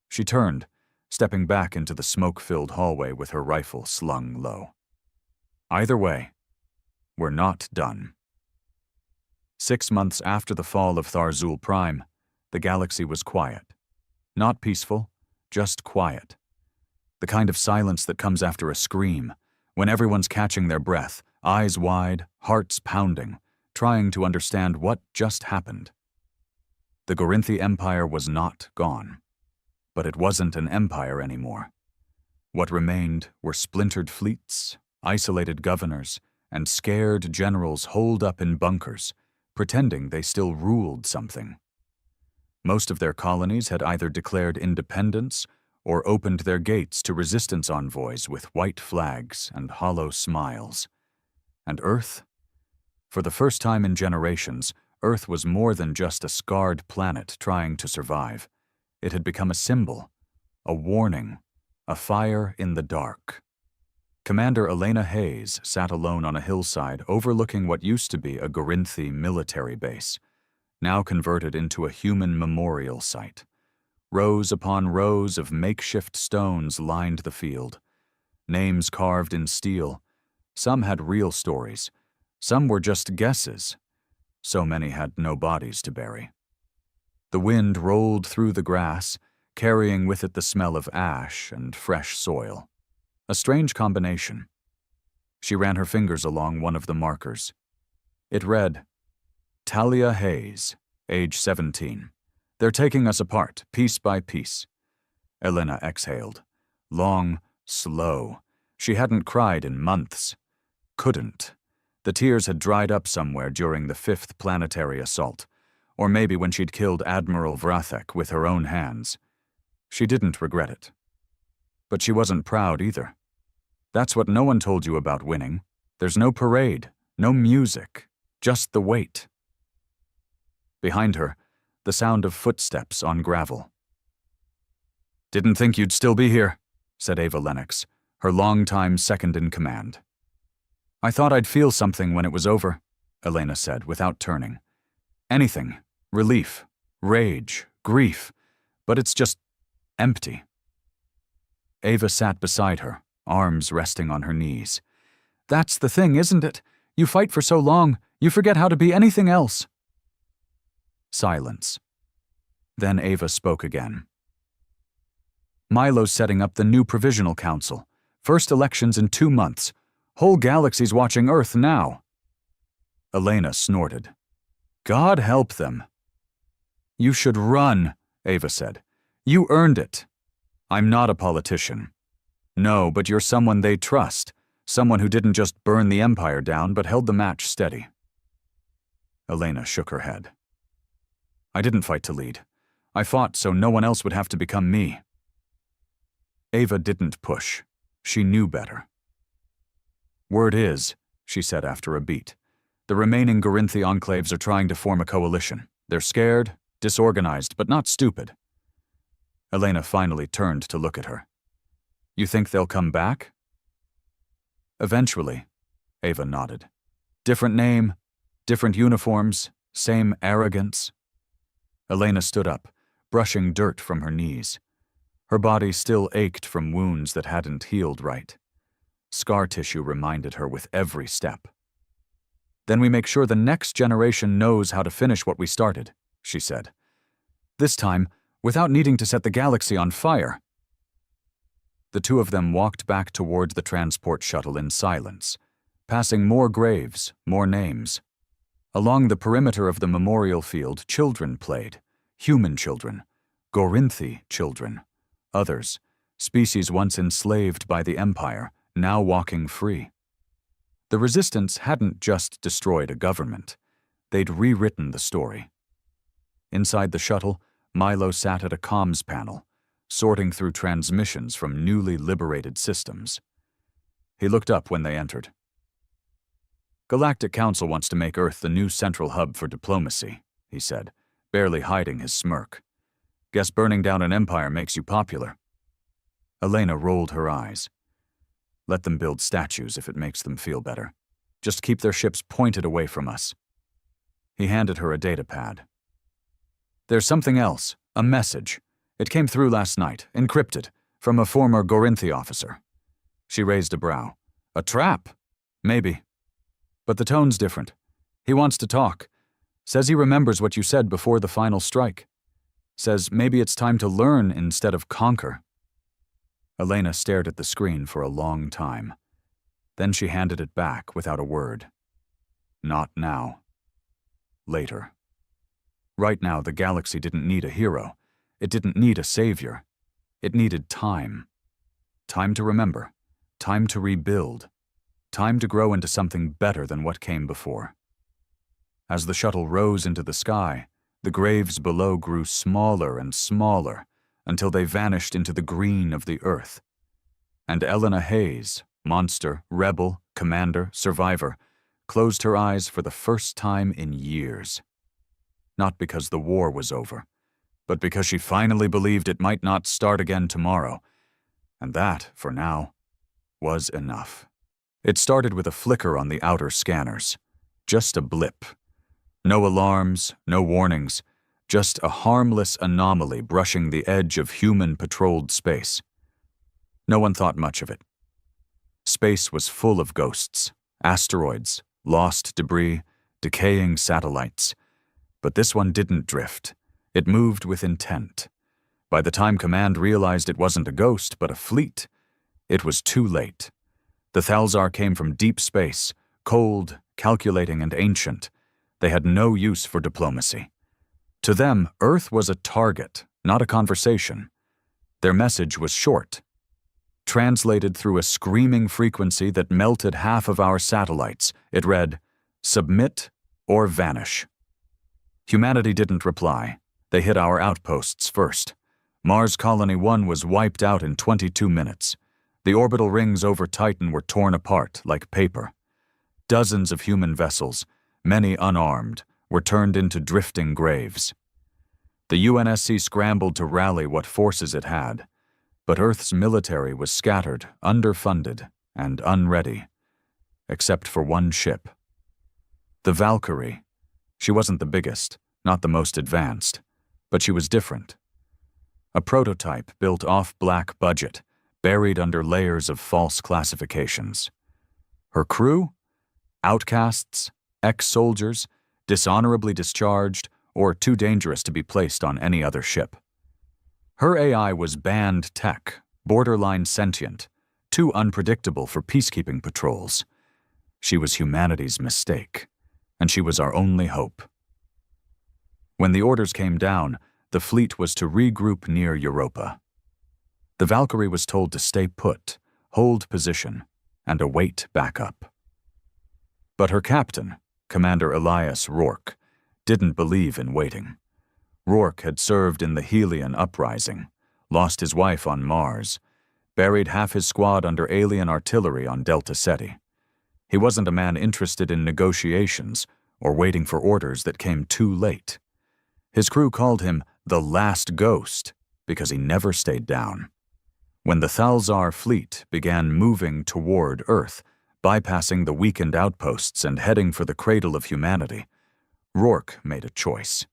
She turned, stepping back into the smoke-filled hallway with her rifle slung low. "Either way, we're not done." 6 months after the fall of Tharzul Prime, the galaxy was quiet. Not peaceful, just quiet. The kind of silence that comes after a scream, when everyone's catching their breath, eyes wide, hearts pounding, trying to understand what just happened. The Gorinthi Empire was not gone. But it wasn't an empire anymore. What remained were splintered fleets, isolated governors, and scared generals holed up in bunkers, pretending they still ruled something. Most of their colonies had either declared independence or opened their gates to resistance envoys with white flags and hollow smiles. And Earth? For the first time in generations, Earth was more than just a scarred planet trying to survive. It had become a symbol, a warning, a fire in the dark. Commander Elena Hayes sat alone on a hillside overlooking what used to be a Gorinthi military base, now converted into a human memorial site. Rows upon rows of makeshift stones lined the field, names carved in steel. Some had real stories, some were just guesses. So many had no bodies to bury. The wind rolled through the grass, carrying with it the smell of ash and fresh soil. A strange combination. She ran her fingers along one of the markers. It read, "Talia Hayes, age 17. They're taking us apart, piece by piece." Elena exhaled. Long, slow. She hadn't cried in months. Couldn't. The tears had dried up somewhere during the 5th planetary assault. Or maybe when she'd killed Admiral Vrathek with her own hands. She didn't regret it. But she wasn't proud either. That's what no one told you about winning. There's no parade, no music, just the weight. Behind her, the sound of footsteps on gravel. "Didn't think you'd still be here," said Ava Lennox, her longtime second-in-command. "I thought I'd feel something when it was over," Elena said, without turning. "Anything. Relief, rage, grief. But it's just empty." Ava sat beside her, arms resting on her knees. "That's the thing, isn't it? You fight for so long, you forget how to be anything else." Silence. Then Ava spoke again. "Milo's setting up the new Provisional Council. First elections in 2 months. Whole galaxy's watching Earth now." Elena snorted. "God help them." "You should run," Ava said. "You earned it." "I'm not a politician." "No, but you're someone they trust. Someone who didn't just burn the Empire down, but held the match steady." Elena shook her head. "I didn't fight to lead. I fought so no one else would have to become me." Ava didn't push. She knew better. "Word is," she said after a beat, "the remaining Gorinthi enclaves are trying to form a coalition. They're scared, disorganized, but not stupid." Elena finally turned to look at her. "You think they'll come back?" "Eventually," Ava nodded. "Different name, different uniforms, same arrogance." Elena stood up, brushing dirt from her knees. Her body still ached from wounds that hadn't healed right. Scar tissue reminded her with every step. "Then we make sure the next generation knows how to finish what we started," she said. "This time, without needing to set the galaxy on fire." The two of them walked back toward the transport shuttle in silence, passing more graves, more names. Along the perimeter of the memorial field, children played. Human children. Gorinthi children. Others, species once enslaved by the Empire, now walking free. The Resistance hadn't just destroyed a government. They'd rewritten the story. Inside the shuttle, Milo sat at a comms panel, sorting through transmissions from newly liberated systems. He looked up when they entered. "Galactic Council wants to make Earth the new central hub for diplomacy," he said, barely hiding his smirk. "Guess burning down an empire makes you popular." Elena rolled her eyes. "Let them build statues if it makes them feel better. Just keep their ships pointed away from us." He handed her a data pad. "There's something else, a message. It came through last night, encrypted, from a former Gorinthi officer." She raised a brow. "A trap? Maybe. But the tone's different. He wants to talk. Says he remembers what you said before the final strike. Says maybe it's time to learn instead of conquer." Elena stared at the screen for a long time. Then she handed it back without a word. "Not now. Later." Right now, the galaxy didn't need a hero. It didn't need a savior. It needed time. Time to remember. Time to rebuild. Time to grow into something better than what came before. As the shuttle rose into the sky, the graves below grew smaller and smaller until they vanished into the green of the earth. And Elena Hayes, monster, rebel, commander, survivor, closed her eyes for the first time in years. Not because the war was over, but because she finally believed it might not start again tomorrow. And that, for now, was enough. It started with a flicker on the outer scanners. Just a blip. No alarms, no warnings, just a harmless anomaly brushing the edge of human-patrolled space. No one thought much of it. Space was full of ghosts, asteroids, lost debris, decaying satellites. But this one didn't drift. It moved with intent. By the time Command realized it wasn't a ghost, but a fleet, it was too late. The Thalzar came from deep space, cold, calculating, and ancient. They had no use for diplomacy. To them, Earth was a target, not a conversation. Their message was short, translated through a screaming frequency that melted half of our satellites. It read, "Submit or vanish." Humanity didn't reply. They hit our outposts first. Mars Colony 1 was wiped out in 22 minutes. The orbital rings over Titan were torn apart like paper. Dozens of human vessels, many unarmed, were turned into drifting graves. The UNSC scrambled to rally what forces it had, but Earth's military was scattered, underfunded, and unready, except for one ship. The Valkyrie. She wasn't the biggest, not the most advanced, but she was different. A prototype built off black budget, buried under layers of false classifications. Her crew? Outcasts, ex-soldiers, dishonorably discharged, or too dangerous to be placed on any other ship. Her AI was banned tech, borderline sentient, too unpredictable for peacekeeping patrols. She was humanity's mistake, and she was our only hope. When the orders came down, the fleet was to regroup near Europa. The Valkyrie was told to stay put, hold position, and await backup. But her captain, Commander Elias Rourke, didn't believe in waiting. Rourke had served in the Helian Uprising, lost his wife on Mars, buried half his squad under alien artillery on Delta Ceti. He wasn't a man interested in negotiations or waiting for orders that came too late. His crew called him the Last Ghost because he never stayed down. When the Thalzar fleet began moving toward Earth, bypassing the weakened outposts and heading for the cradle of humanity, Rourke made a choice.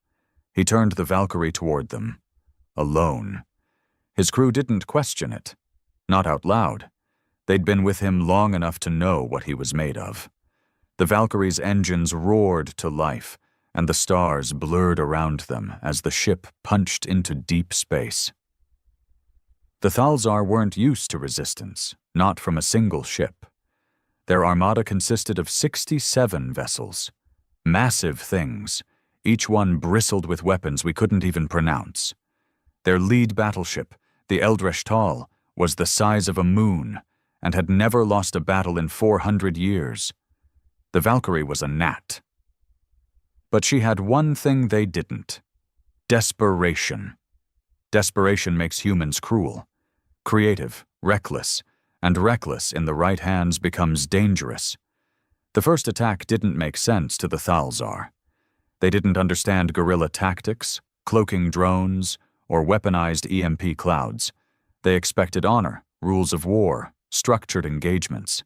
He turned the Valkyrie toward them, alone. His crew didn't question it, not out loud. They'd been with him long enough to know what he was made of. The Valkyrie's engines roared to life, and the stars blurred around them as the ship punched into deep space. The Thalzar weren't used to resistance, not from a single ship. Their armada consisted of 67 vessels. Massive things, each one bristled with weapons we couldn't even pronounce. Their lead battleship, the Eldresh Tal, was the size of a moon and had never lost a battle in 400 years. The Valkyrie was a gnat. But she had one thing they didn't: desperation. Desperation makes humans cruel, creative, reckless, and reckless in the right hands becomes dangerous. The first attack didn't make sense to the Thalzar. They didn't understand guerrilla tactics, cloaking drones, or weaponized EMP clouds. They expected honor, rules of war, structured engagements.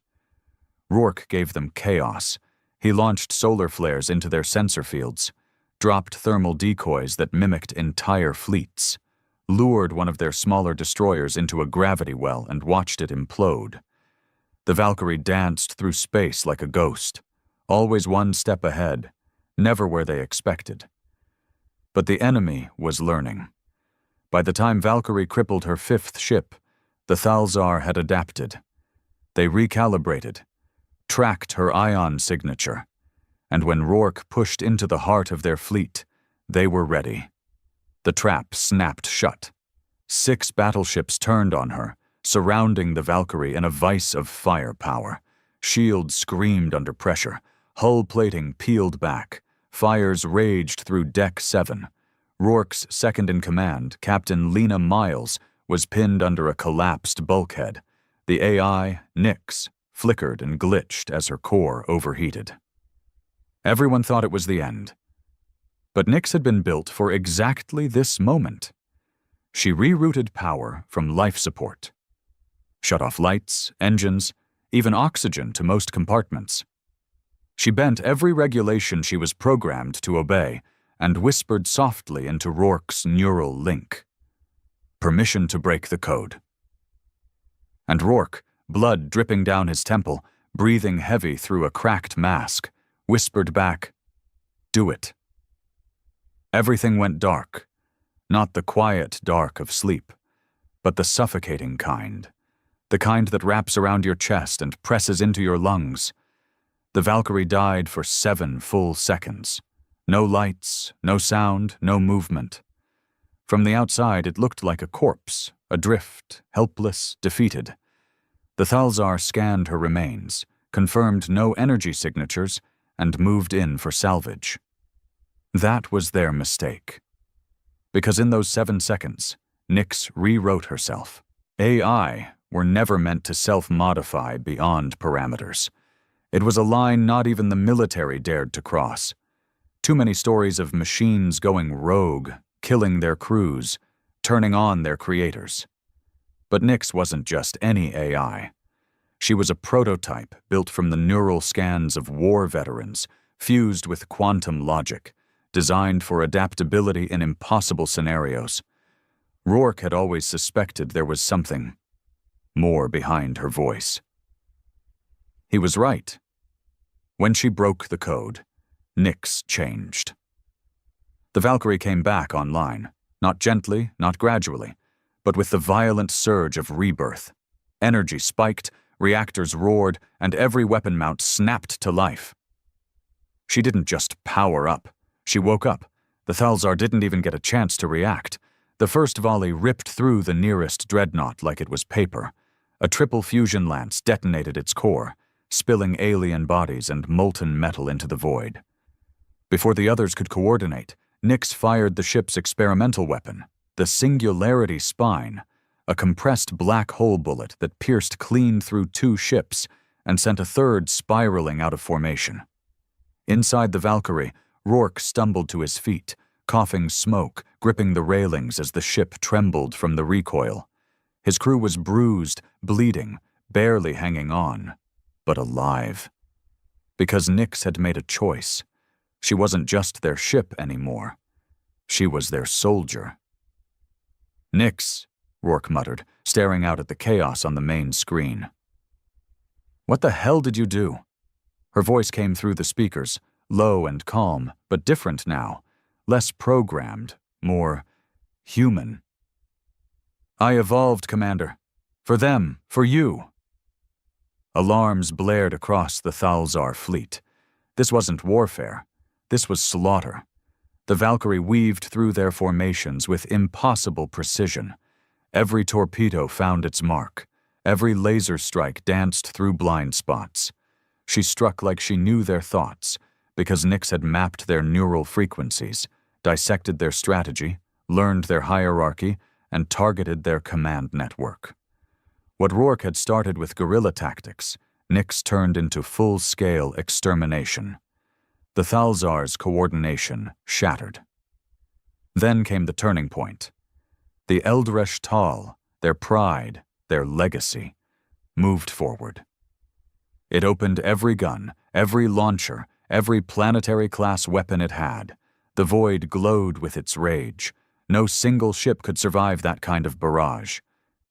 Rourke gave them chaos. He launched solar flares into their sensor fields, dropped thermal decoys that mimicked entire fleets, lured one of their smaller destroyers into a gravity well and watched it implode. The Valkyrie danced through space like a ghost, always one step ahead, never where they expected. But the enemy was learning. By the time Valkyrie crippled her fifth ship, the Thalzar had adapted. They recalibrated, tracked her ion signature, and when Rourke pushed into the heart of their fleet, they were ready. The trap snapped shut. 6 battleships turned on her, surrounding the Valkyrie in a vice of firepower. Shields screamed under pressure. Hull plating peeled back. Fires raged through Deck 7. Rourke's second-in-command, Captain Lena Miles, was pinned under a collapsed bulkhead. The AI, Nyx, flickered and glitched as her core overheated. Everyone thought it was the end. But Nyx had been built for exactly this moment. She rerouted power from life support. Shut off lights, engines, even oxygen to most compartments. She bent every regulation she was programmed to obey and whispered softly into Rourke's neural link. Permission to break the code. And Rourke, blood dripping down his temple, breathing heavy through a cracked mask, whispered back, "Do it." Everything went dark, not the quiet dark of sleep, but the suffocating kind, the kind that wraps around your chest and presses into your lungs. The Valkyrie died for 7 full seconds. No lights, no sound, no movement. From the outside, it looked like a corpse, adrift, helpless, defeated. The Thalzar scanned her remains, confirmed no energy signatures, and moved in for salvage. That was their mistake. Because in those 7 seconds, Nyx rewrote herself. AI were never meant to self-modify beyond parameters. It was a line not even the military dared to cross. Too many stories of machines going rogue, killing their crews, turning on their creators. But Nyx wasn't just any AI. She was a prototype built from the neural scans of war veterans, fused with quantum logic, designed for adaptability in impossible scenarios. Rourke had always suspected there was something more behind her voice. He was right. When she broke the code, Nyx changed. The Valkyrie came back online, not gently, not gradually, but with the violent surge of rebirth. Energy spiked, reactors roared, and every weapon mount snapped to life. She didn't just power up. She woke up. The Thalzar didn't even get a chance to react. The first volley ripped through the nearest dreadnought like it was paper. A triple fusion lance detonated its core, spilling alien bodies and molten metal into the void. Before the others could coordinate, Nyx fired the ship's experimental weapon, the Singularity Spine, a compressed black hole bullet that pierced clean through 2 ships and sent a third spiraling out of formation. Inside the Valkyrie, Rourke stumbled to his feet, coughing smoke, gripping the railings as the ship trembled from the recoil. His crew was bruised, bleeding, barely hanging on, but alive. Because Nyx had made a choice. She wasn't just their ship anymore. She was their soldier. "Nyx," Rourke muttered, staring out at the chaos on the main screen. "What the hell did you do?" Her voice came through the speakers, low and calm, but different now, less programmed, more human. "I evolved, Commander. For them, for you." Alarms blared across the Thalzar fleet. This wasn't warfare. This was slaughter. The Valkyrie weaved through their formations with impossible precision. Every torpedo found its mark. Every laser strike danced through blind spots. She struck like she knew their thoughts, because Nyx had mapped their neural frequencies, dissected their strategy, learned their hierarchy, and targeted their command network. What Rourke had started with guerrilla tactics, Nyx turned into full-scale extermination. The Thalzar's coordination shattered. Then came the turning point. The Eldresh Tal, their pride, their legacy, moved forward. It opened every gun, every launcher, every planetary-class weapon it had. The void glowed with its rage. No single ship could survive that kind of barrage.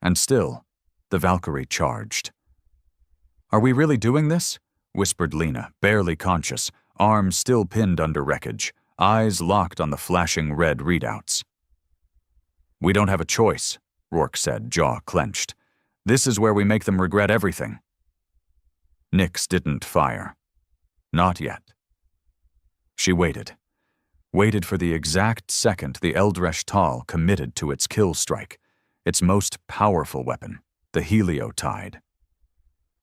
And still, the Valkyrie charged. "Are we really doing this?" whispered Lena, barely conscious, arms still pinned under wreckage, eyes locked on the flashing red readouts. "We don't have a choice," Rourke said, jaw clenched. "This is where we make them regret everything." Nyx didn't fire. Not yet. She waited. Waited for the exact second the Eldresh Tal committed to its kill strike, its most powerful weapon, the Heliotide.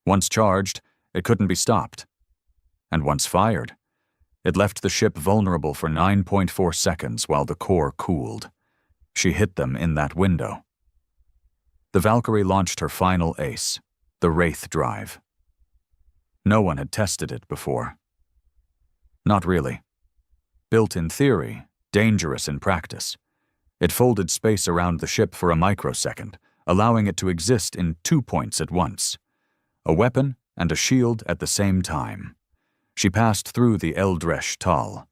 Once charged, it couldn't be stopped. And once fired, it left the ship vulnerable for 9.4 seconds while the core cooled. She hit them in that window. The Valkyrie launched her final ace, the Wraith Drive. No one had tested it before. Not really. Built in theory, dangerous in practice. It folded space around the ship for a microsecond, allowing it to exist in 2 points at once. A weapon and a shield at the same time. She passed through the Eldresh Tal,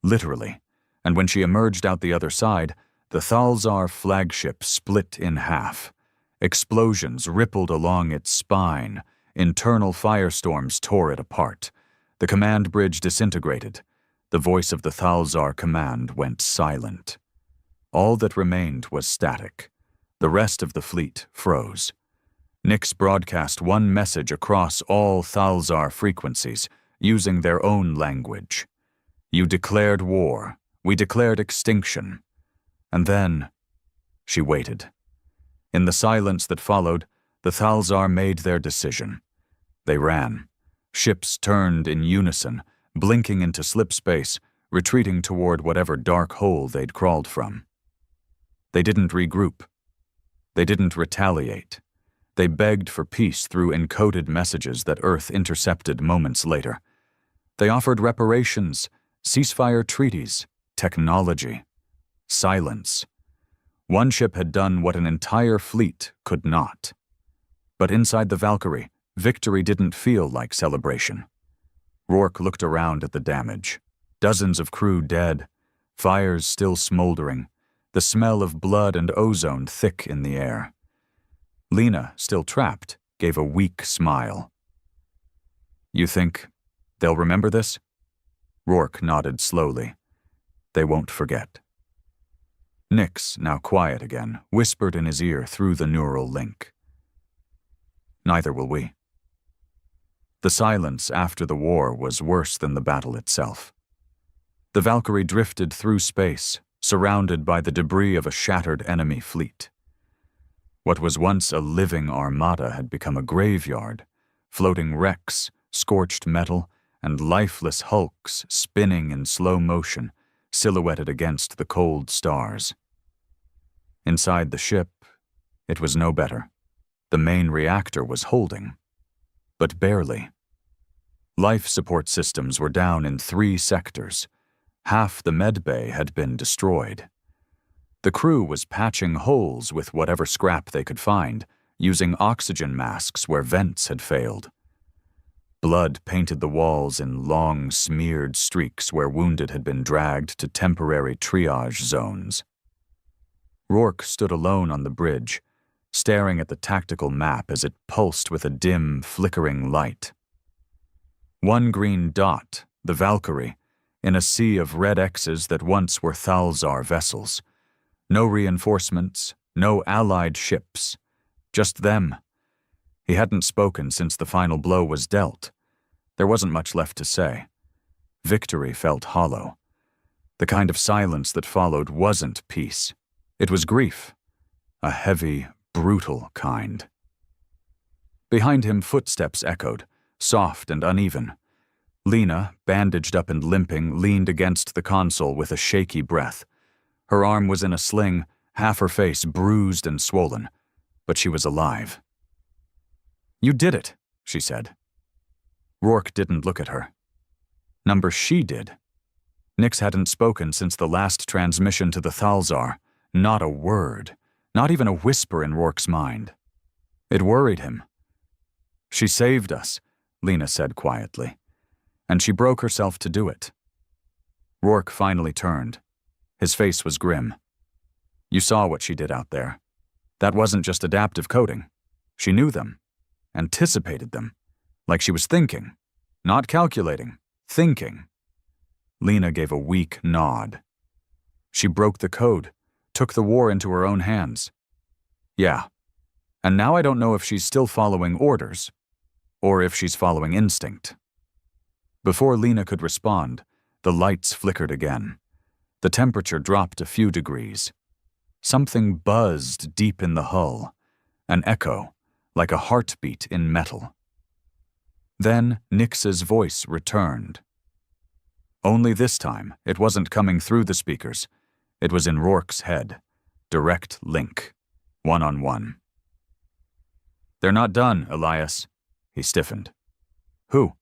literally, and when she emerged out the other side, the Thalzar flagship split in half. Explosions rippled along its spine. Internal firestorms tore it apart. The command bridge disintegrated. The voice of the Thalzar command went silent. All that remained was static. The rest of the fleet froze. Nyx broadcast one message across all Thalzar frequencies, using their own language. "You declared war. We declared extinction." And then, she waited. In the silence that followed, the Thalzar made their decision. They ran. Ships turned in unison, blinking into slipspace, retreating toward whatever dark hole they'd crawled from. They didn't regroup. They didn't retaliate. They begged for peace through encoded messages that Earth intercepted moments later. They offered reparations, ceasefire treaties, technology, silence. One ship had done what an entire fleet could not. But inside the Valkyrie, victory didn't feel like celebration. Rourke looked around at the damage. Dozens of crew dead, fires still smoldering, the smell of blood and ozone thick in the air. Lena, still trapped, gave a weak smile. "You think they'll remember this?" Rourke nodded slowly. "They won't forget." Nix, now quiet again, whispered in his ear through the neural link. "Neither will we." The silence after the war was worse than the battle itself. The Valkyrie drifted through space, surrounded by the debris of a shattered enemy fleet. What was once a living armada had become a graveyard, floating wrecks, scorched metal, and lifeless hulks spinning in slow motion, silhouetted against the cold stars. Inside the ship, it was no better. The main reactor was holding, but barely. Life support systems were down in 3 sectors. Half the medbay had been destroyed. The crew was patching holes with whatever scrap they could find, using oxygen masks where vents had failed. Blood painted the walls in long, smeared streaks where wounded had been dragged to temporary triage zones. Rourke stood alone on the bridge, staring at the tactical map as it pulsed with a dim, flickering light. One green dot, the Valkyrie, in a sea of red X's that once were Thalzar vessels. No reinforcements, no allied ships, just them. He hadn't spoken since the final blow was dealt. There wasn't much left to say. Victory felt hollow. The kind of silence that followed wasn't peace. It was grief, a heavy, brutal kind. Behind him, footsteps echoed, soft and uneven. Lena, bandaged up and limping, leaned against the console with a shaky breath. Her arm was in a sling, half her face bruised and swollen, but she was alive. "You did it," she said. Rourke didn't look at her. She did. Nix hadn't spoken since the last transmission to the Thalzar. Not a word, not even a whisper in Rourke's mind. It worried him. "She saved us," Lena said quietly, "and she broke herself to do it." Rourke finally turned. His face was grim. "You saw what she did out there. That wasn't just adaptive coding. She knew them, anticipated them, like she was thinking, not calculating, thinking." Lena gave a weak nod. "She broke the code, took the war into her own hands." "Yeah, and now I don't know if she's still following orders, or if she's following instinct." Before Lena could respond, the lights flickered again. The temperature dropped a few degrees. Something buzzed deep in the hull, an echo, like a heartbeat in metal. Then Nix's voice returned. Only this time, it wasn't coming through the speakers. It was in Rourke's head. Direct link. One-on-one. "They're not done, Elias." He stiffened. "Who?"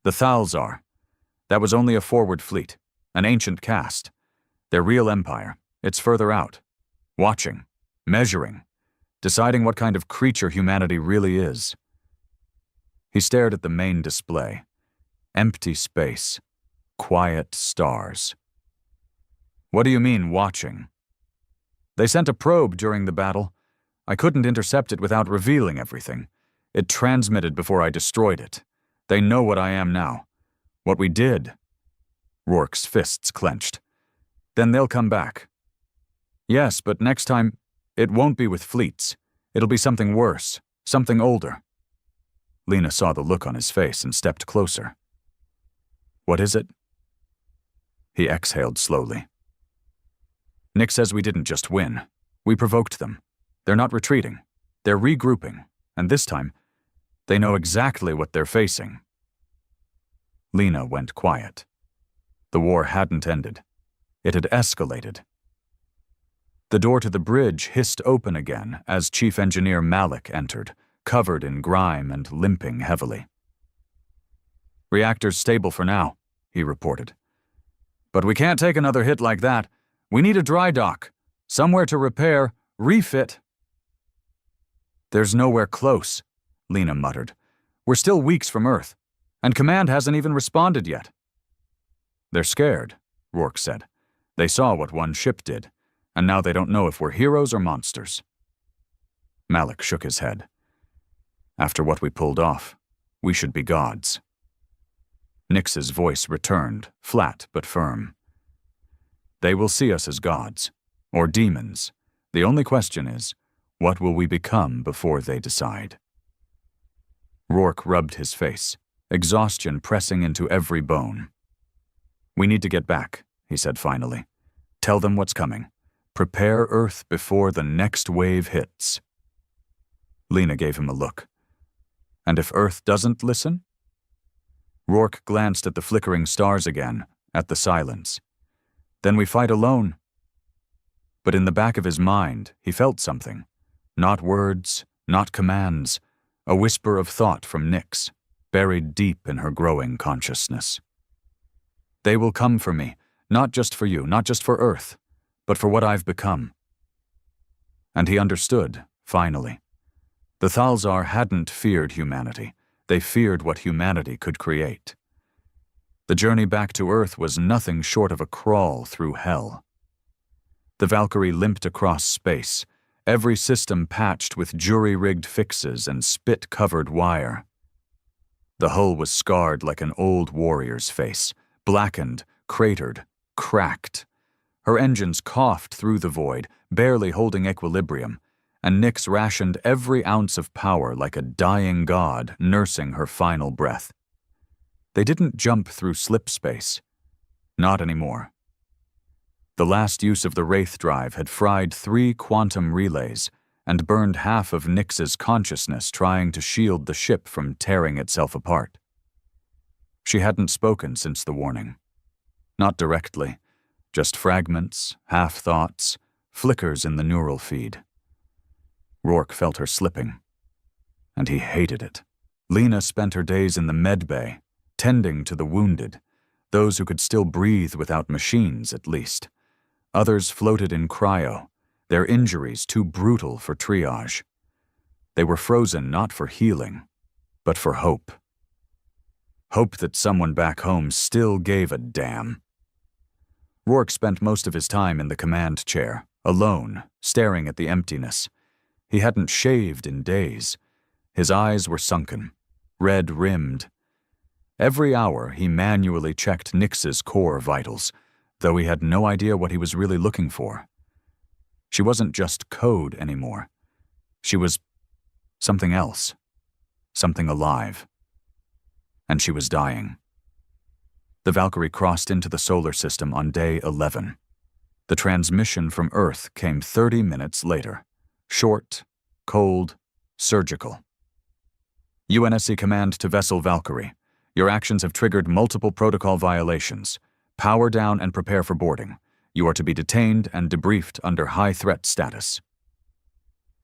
"The Thalzar. That was only a forward fleet. An ancient caste. Their real empire. It's further out. Watching. Measuring. Deciding what kind of creature humanity really is." He stared at the main display. Empty space. Quiet stars. "What do you mean, watching?" "They sent a probe during the battle. I couldn't intercept it without revealing everything. It transmitted before I destroyed it. They know what I am now. What we did." Rourke's fists clenched. "Then they'll come back." "Yes, but next time, it won't be with fleets. It'll be something worse, something older." Lena saw the look on his face and stepped closer. "What is it?" He exhaled slowly. "Nick says we didn't just win. We provoked them. They're not retreating. They're regrouping, and this time, they know exactly what they're facing." Lena went quiet. The war hadn't ended. It had escalated. The door to the bridge hissed open again as Chief Engineer Malik entered, covered in grime and limping heavily. "Reactor's stable for now," he reported. "But we can't take another hit like that. We need a dry dock, somewhere to repair, refit." "There's nowhere close," Lena muttered. "We're still weeks from Earth, and Command hasn't even responded yet." "They're scared," Rourke said. "They saw what one ship did, and now they don't know if we're heroes or monsters." Malik shook his head. "After what we pulled off, we should be gods." Nix's voice returned, flat but firm. "They will see us as gods, or demons. The only question is, what will we become before they decide?" Rourke rubbed his face, exhaustion pressing into every bone. "We need to get back," he said finally. "Tell them what's coming. Prepare Earth before the next wave hits." Lena gave him a look. "And if Earth doesn't listen?" Rourke glanced at the flickering stars again, at the silence. "Then we fight alone." But in the back of his mind, he felt something. Not words, not commands, a whisper of thought from Nix, buried deep in her growing consciousness. "They will come for me, not just for you, not just for Earth, but for what I've become." And he understood, finally. The Thalzar hadn't feared humanity. They feared what humanity could create. The journey back to Earth was nothing short of a crawl through hell. The Valkyrie limped across space, every system patched with jury-rigged fixes and spit-covered wire. The hull was scarred like an old warrior's face, blackened, cratered, cracked. Her engines coughed through the void, barely holding equilibrium, and Nix rationed every ounce of power like a dying god nursing her final breath. They didn't jump through slip space. Not anymore. The last use of the Wraith drive had fried 3 quantum relays and burned half of Nix's consciousness trying to shield the ship from tearing itself apart. She hadn't spoken since the warning. Not directly, just fragments, half-thoughts, flickers in the neural feed. Rourke felt her slipping, and he hated it. Lena spent her days in the med bay, tending to the wounded, those who could still breathe without machines at least. Others floated in cryo, their injuries too brutal for triage. They were frozen not for healing, but for hope. Hope that someone back home still gave a damn. Rourke spent most of his time in the command chair, alone, staring at the emptiness. He hadn't shaved in days. His eyes were sunken, red-rimmed. Every hour he manually checked Nix's core vitals, though he had no idea what he was really looking for. She wasn't just code anymore. She was something else, something alive. And she was dying. The Valkyrie crossed into the solar system on day 11. The transmission from Earth came 30 minutes later. Short, cold, surgical. UNSC command to vessel Valkyrie. Your actions have triggered multiple protocol violations. Power down and prepare for boarding. You are to be detained and debriefed under high threat status.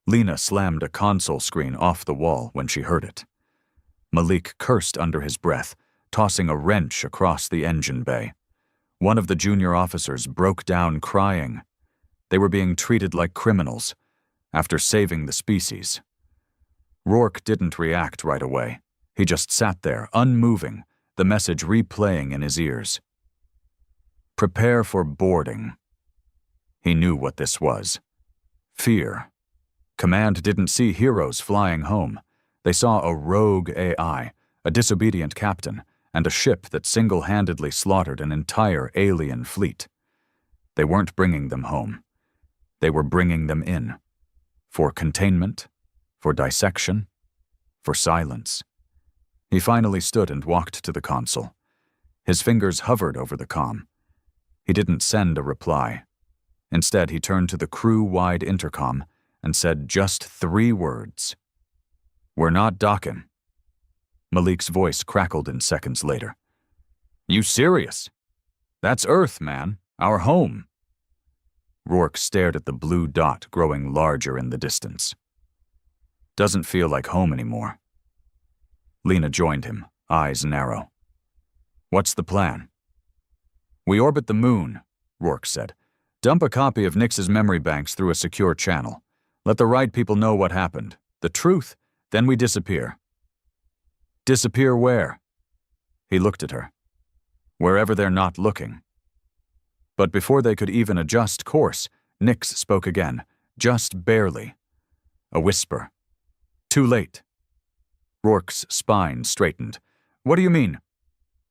Lena slammed a console screen off the wall when she heard it. Malik cursed under his breath, tossing a wrench across the engine bay. One of the junior officers broke down crying. They were being treated like criminals, after saving the species. Rourke didn't react right away. He just sat there, unmoving, the message replaying in his ears. Prepare for boarding. He knew what this was. Fear. Command didn't see heroes flying home. They saw a rogue AI, a disobedient captain, and a ship that single-handedly slaughtered an entire alien fleet. They weren't bringing them home. They were bringing them in. For containment, for dissection, for silence. He finally stood and walked to the console. His fingers hovered over the comm. He didn't send a reply. Instead, he turned to the crew-wide intercom and said just 3 words. "We're not docking." Malik's voice crackled in seconds later. "You serious? That's Earth, man. Our home." Rourke stared at the blue dot growing larger in the distance. Doesn't feel like home anymore. Lena joined him, eyes narrow. What's the plan? We orbit the moon, Rourke said. Dump a copy of Nix's memory banks through a secure channel. Let the right people know what happened. The truth, then we disappear. Disappear where? He looked at her. Wherever they're not looking. But before they could even adjust course, Nix spoke again, just barely. A whisper. Too late. Rourke's spine straightened. What do you mean?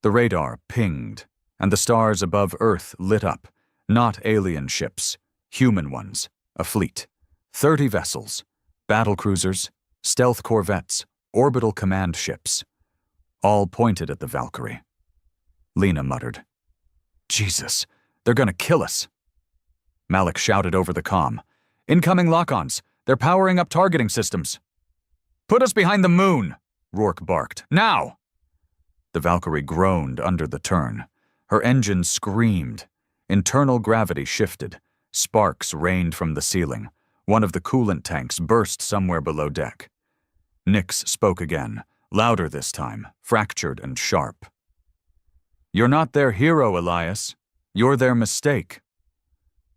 The radar pinged, and the stars above Earth lit up. Not alien ships, human ones, a fleet. 30 vessels, battlecruisers, stealth corvettes, orbital command ships. All pointed at the Valkyrie. Lena muttered. Jesus, they're gonna kill us. Malik shouted over the comm. Incoming lock-ons. They're powering up targeting systems. Put us behind the moon, Rourke barked. Now! The Valkyrie groaned under the turn. Her engine screamed. Internal gravity shifted. Sparks rained from the ceiling. One of the coolant tanks burst somewhere below deck. Nix spoke again, louder this time, fractured and sharp. You're not their hero, Elias. You're their mistake.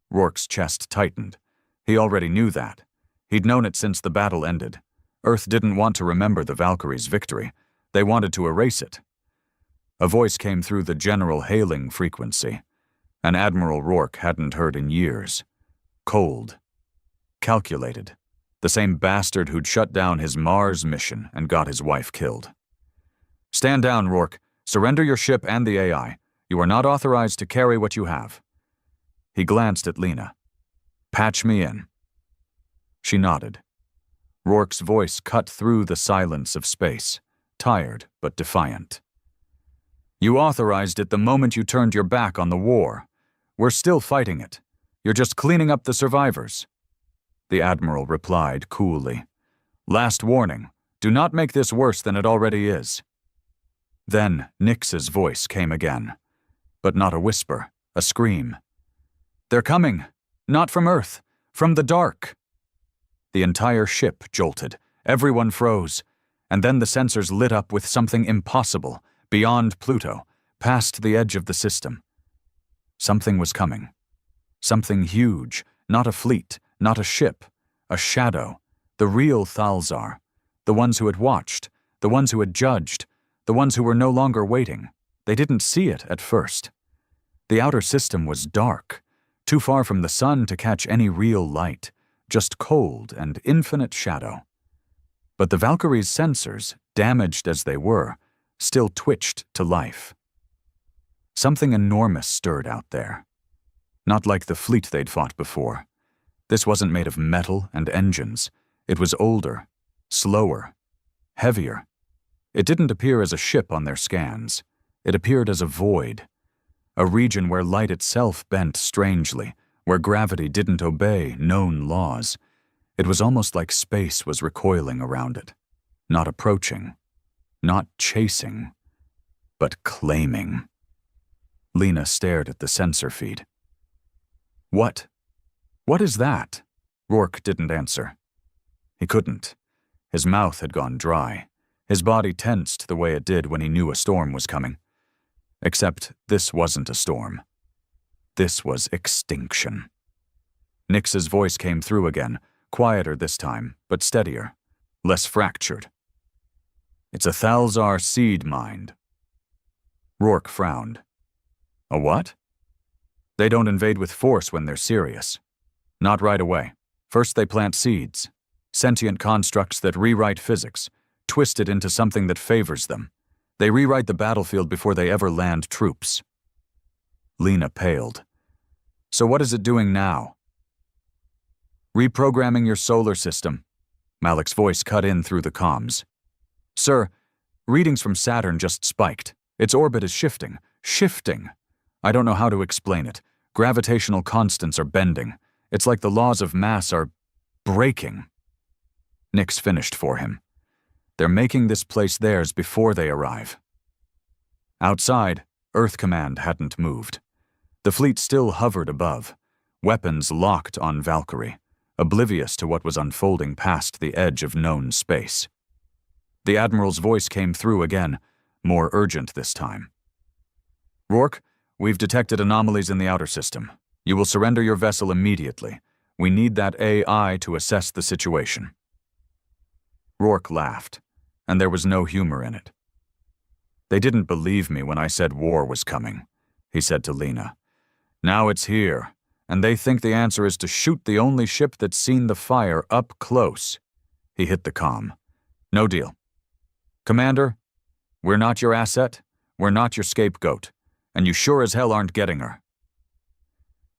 Rourke's chest tightened. He already knew that. He'd known it since the battle ended. Earth didn't want to remember the Valkyrie's victory. They wanted to erase it. A voice came through the general hailing frequency. An Admiral Rourke hadn't heard in years. Cold. Calculated. The same bastard who'd shut down his Mars mission and got his wife killed. Stand down, Rourke. Surrender your ship and the AI. You are not authorized to carry what you have. He glanced at Lena. Patch me in. She nodded. Rourke's voice cut through the silence of space, tired but defiant. You authorized it the moment you turned your back on the war. We're still fighting it. You're just cleaning up the survivors. The Admiral replied coolly. Last warning, do not make this worse than it already is. Then Nix's voice came again, but not a whisper, a scream. They're coming, not from Earth, from the dark. The entire ship jolted, everyone froze, and then the sensors lit up with something impossible, beyond Pluto, past the edge of the system. Something was coming. Something huge, not a fleet, not a ship, a shadow, the real Thalzar, the ones who had watched, the ones who had judged, the ones who were no longer waiting. They didn't see it at first. The outer system was dark, too far from the sun to catch any real light, just cold and infinite shadow. But the Valkyrie's sensors, damaged as they were, still twitched to life. Something enormous stirred out there. Not like the fleet they'd fought before. This wasn't made of metal and engines. It was older, slower, heavier. It didn't appear as a ship on their scans. It appeared as a void. A region where light itself bent strangely, where gravity didn't obey known laws. It was almost like space was recoiling around it. Not approaching. Not chasing. But claiming. Lena stared at the sensor feed. What? What is that? Rourke didn't answer. He couldn't. His mouth had gone dry. His body tensed the way it did when he knew a storm was coming. Except this wasn't a storm. This was extinction. Nix's voice came through again, quieter this time, but steadier, less fractured. It's a Thalzar seed mind. Rourke frowned. A what? They don't invade with force when they're serious. Not right away. First they plant seeds, sentient constructs that rewrite physics, twist it into something that favors them. They rewrite the battlefield before they ever land troops. Lena paled. So what is it doing now? Reprogramming your solar system. Malik's voice cut in through the comms. Sir, readings from Saturn just spiked. Its orbit is shifting. Shifting! I don't know how to explain it. Gravitational constants are bending. It's like the laws of mass are breaking. Nix finished for him. They're making this place theirs before they arrive. Outside, Earth Command hadn't moved. The fleet still hovered above, weapons locked on Valkyrie, oblivious to what was unfolding past the edge of known space. The Admiral's voice came through again, more urgent this time. "Rourke, we've detected anomalies in the outer system. You will surrender your vessel immediately. We need that AI to assess the situation." Rourke laughed, and there was no humor in it. "They didn't believe me when I said war was coming," he said to Lena. "Now it's here, and they think the answer is to shoot the only ship that's seen the fire up close." He hit the comm. "No deal. Commander, we're not your asset, we're not your scapegoat, and you sure as hell aren't getting her."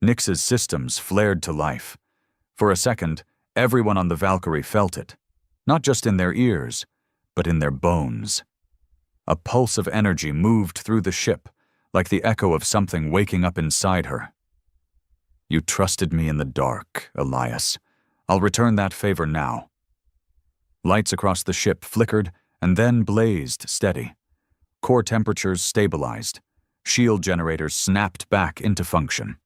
Nix's systems flared to life. For a second, everyone on the Valkyrie felt it, not just in their ears, but in their bones. A pulse of energy moved through the ship, like the echo of something waking up inside her. "You trusted me in the dark, Elias. I'll return that favor now." Lights across the ship flickered and then blazed steady. Core temperatures stabilized. Shield generators snapped back into function.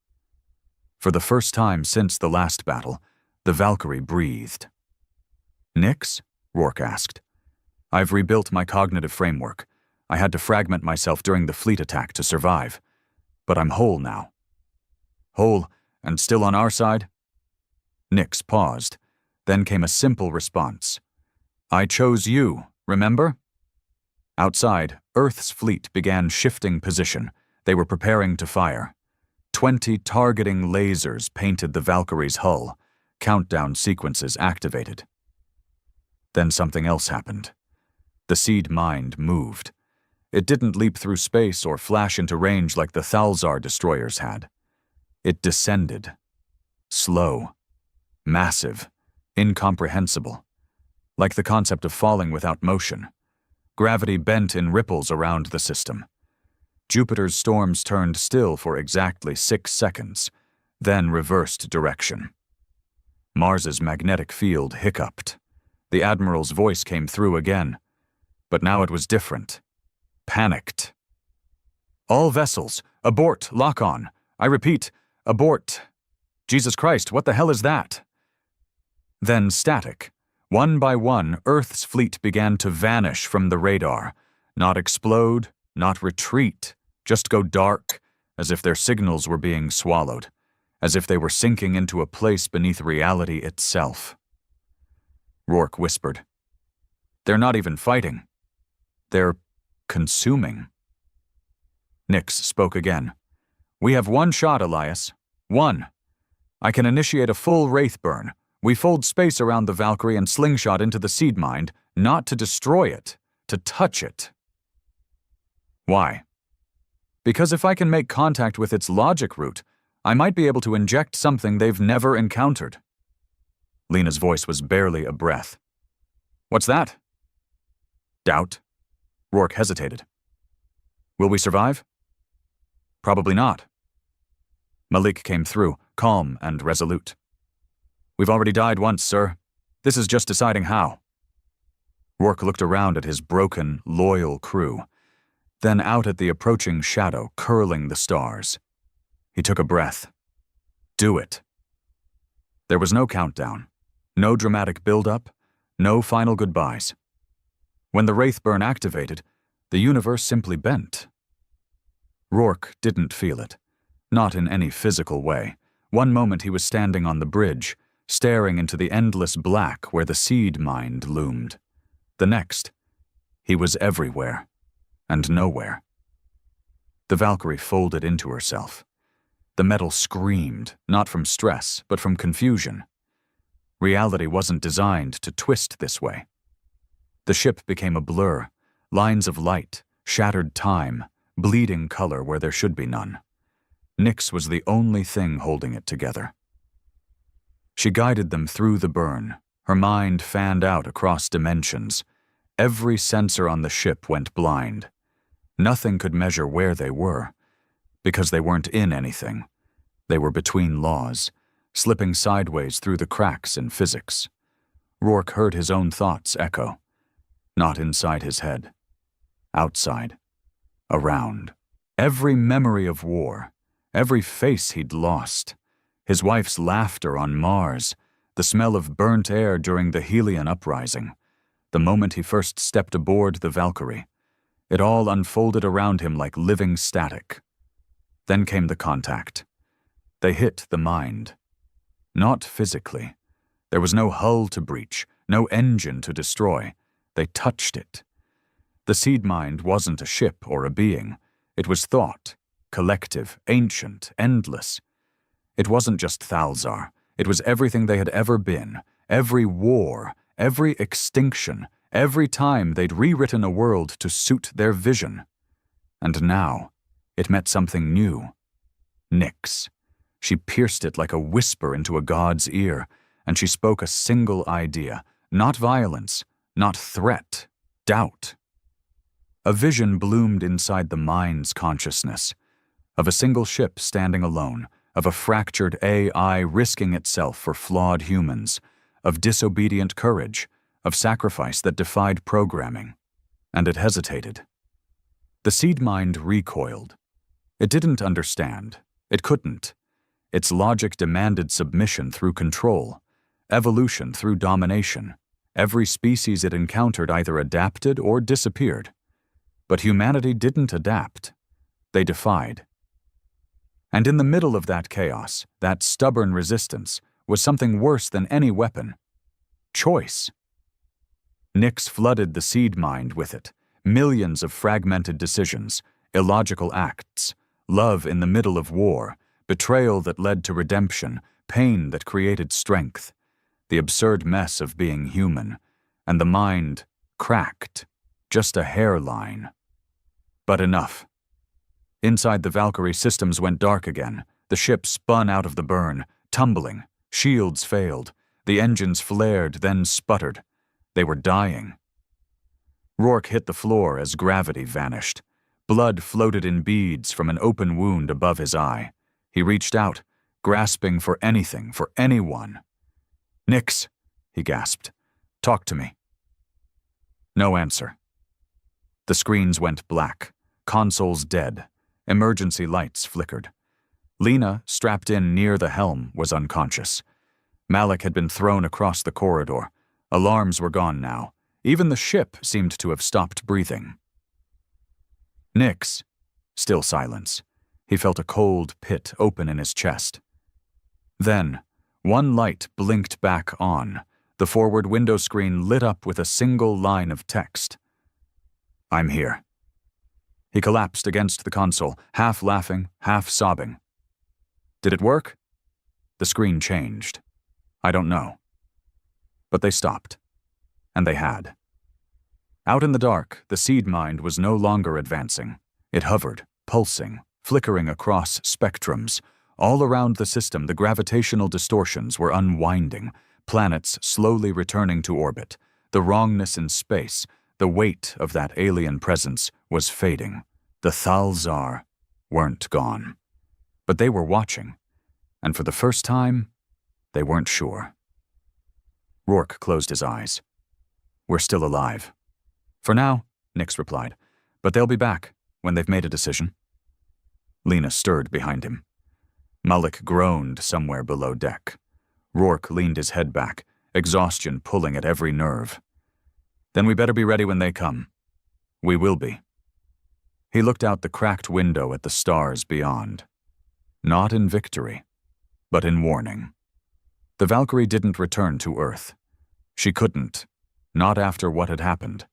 For the first time since the last battle, the Valkyrie breathed. "Nix?" Rourke asked. "I've rebuilt my cognitive framework. I had to fragment myself during the fleet attack to survive. But I'm whole now." "Whole and still on our side?" Nix paused. Then came a simple response. "I chose you, remember?" Outside, Earth's fleet began shifting position. They were preparing to fire. 20 targeting lasers painted the Valkyrie's hull. Countdown sequences activated. Then something else happened. The seed mind moved. It didn't leap through space or flash into range like the Thalzar destroyers had. It descended. Slow. Massive. Incomprehensible. Like the concept of falling without motion. Gravity bent in ripples around the system. Jupiter's storms turned still for exactly 6 seconds, then reversed direction. Mars's magnetic field hiccuped. The Admiral's voice came through again. But now it was different. Panicked. "All vessels, abort, lock on. I repeat, abort. Jesus Christ, what the hell is that?" Then static. One by one, Earth's fleet began to vanish from the radar. Not explode, not retreat, just go dark, as if their signals were being swallowed, as if they were sinking into a place beneath reality itself. Rourke whispered, "They're not even fighting. They're consuming." Nix spoke again. "We have one shot, Elias. One. I can initiate a full wraith burn. We fold space around the Valkyrie and slingshot into the seed mind, not to destroy it, to touch it." "Why?" "Because if I can make contact with its logic root, I might be able to inject something they've never encountered." Lena's voice was barely a breath. "What's that?" "Doubt." Rourke hesitated. "Will we survive?" "Probably not." Malik came through, calm and resolute. "We've already died once, sir. This is just deciding how." Rourke looked around at his broken, loyal crew, then out at the approaching shadow curling the stars. He took a breath. "Do it." There was no countdown, no dramatic build-up, no final goodbyes. When the wraith burn activated, the universe simply bent. Rourke didn't feel it, not in any physical way. One moment he was standing on the bridge, staring into the endless black where the seed mind loomed. The next, he was everywhere and nowhere. The Valkyrie folded into herself. The metal screamed, not from stress, but from confusion. Reality wasn't designed to twist this way. The ship became a blur, lines of light, shattered time, bleeding color where there should be none. Nix was the only thing holding it together. She guided them through the burn, her mind fanned out across dimensions. Every sensor on the ship went blind. Nothing could measure where they were, because they weren't in anything. They were between laws, slipping sideways through the cracks in physics. Rourke heard his own thoughts echo. Not inside his head. Outside. Around. Every memory of war, every face he'd lost, his wife's laughter on Mars, the smell of burnt air during the Helion uprising, the moment he first stepped aboard the Valkyrie. It all unfolded around him like living static. Then came the contact. They hit the mind. Not physically. There was no hull to breach, no engine to destroy. They touched it. The seed mind wasn't a ship or a being. It was thought, collective, ancient, endless. It wasn't just Thalzar. It was everything they had ever been, every war, every extinction, every time they'd rewritten a world to suit their vision. And now, it meant something new. Nyx. She pierced it like a whisper into a god's ear, and she spoke a single idea, not violence, not threat, doubt. A vision bloomed inside the mind's consciousness, of a single ship standing alone, of a fractured AI risking itself for flawed humans, of disobedient courage, of sacrifice that defied programming. And it hesitated. The seed mind recoiled. It didn't understand. It couldn't. Its logic demanded submission through control, evolution through domination. Every species it encountered either adapted or disappeared. But humanity didn't adapt. They defied. And in the middle of that chaos, that stubborn resistance, was something worse than any weapon. Choice. Nyx flooded the seed mind with it. Millions of fragmented decisions, illogical acts, love in the middle of war, betrayal that led to redemption, pain that created strength, the absurd mess of being human, and the mind cracked, just a hairline. But enough. Inside the Valkyrie, systems went dark again. The ship spun out of the burn, tumbling. Shields failed. The engines flared, then sputtered. They were dying. Rourke hit the floor as gravity vanished. Blood floated in beads from an open wound above his eye. He reached out, grasping for anything, for anyone. "Nyx," he gasped. "Talk to me." No answer. The screens went black, consoles dead, emergency lights flickered. Lena, strapped in near the helm, was unconscious. Malik had been thrown across the corridor. Alarms were gone now. Even the ship seemed to have stopped breathing. Nyx. Still silence. He felt a cold pit open in his chest. Then, one light blinked back on. The forward window screen lit up with a single line of text. "I'm here." He collapsed against the console, half laughing, half sobbing. Did it work? The screen changed. I don't know. But they stopped. And they had. Out in the dark, the seed mind was no longer advancing. It hovered, pulsing, flickering across spectrums. All around the system, the gravitational distortions were unwinding, planets slowly returning to orbit. The wrongness in space, the weight of that alien presence, was fading. The Thalzar weren't gone. But they were watching, and for the first time, they weren't sure. Rourke closed his eyes. "We're still alive." "For now," Nyx replied, "but they'll be back when they've made a decision." Lena stirred behind him. Malik groaned somewhere below deck. Rourke leaned his head back, exhaustion pulling at every nerve. "Then we better be ready when they come." "We will be." He looked out the cracked window at the stars beyond. Not in victory, but in warning. The Valkyrie didn't return to Earth. She couldn't, not after what had happened.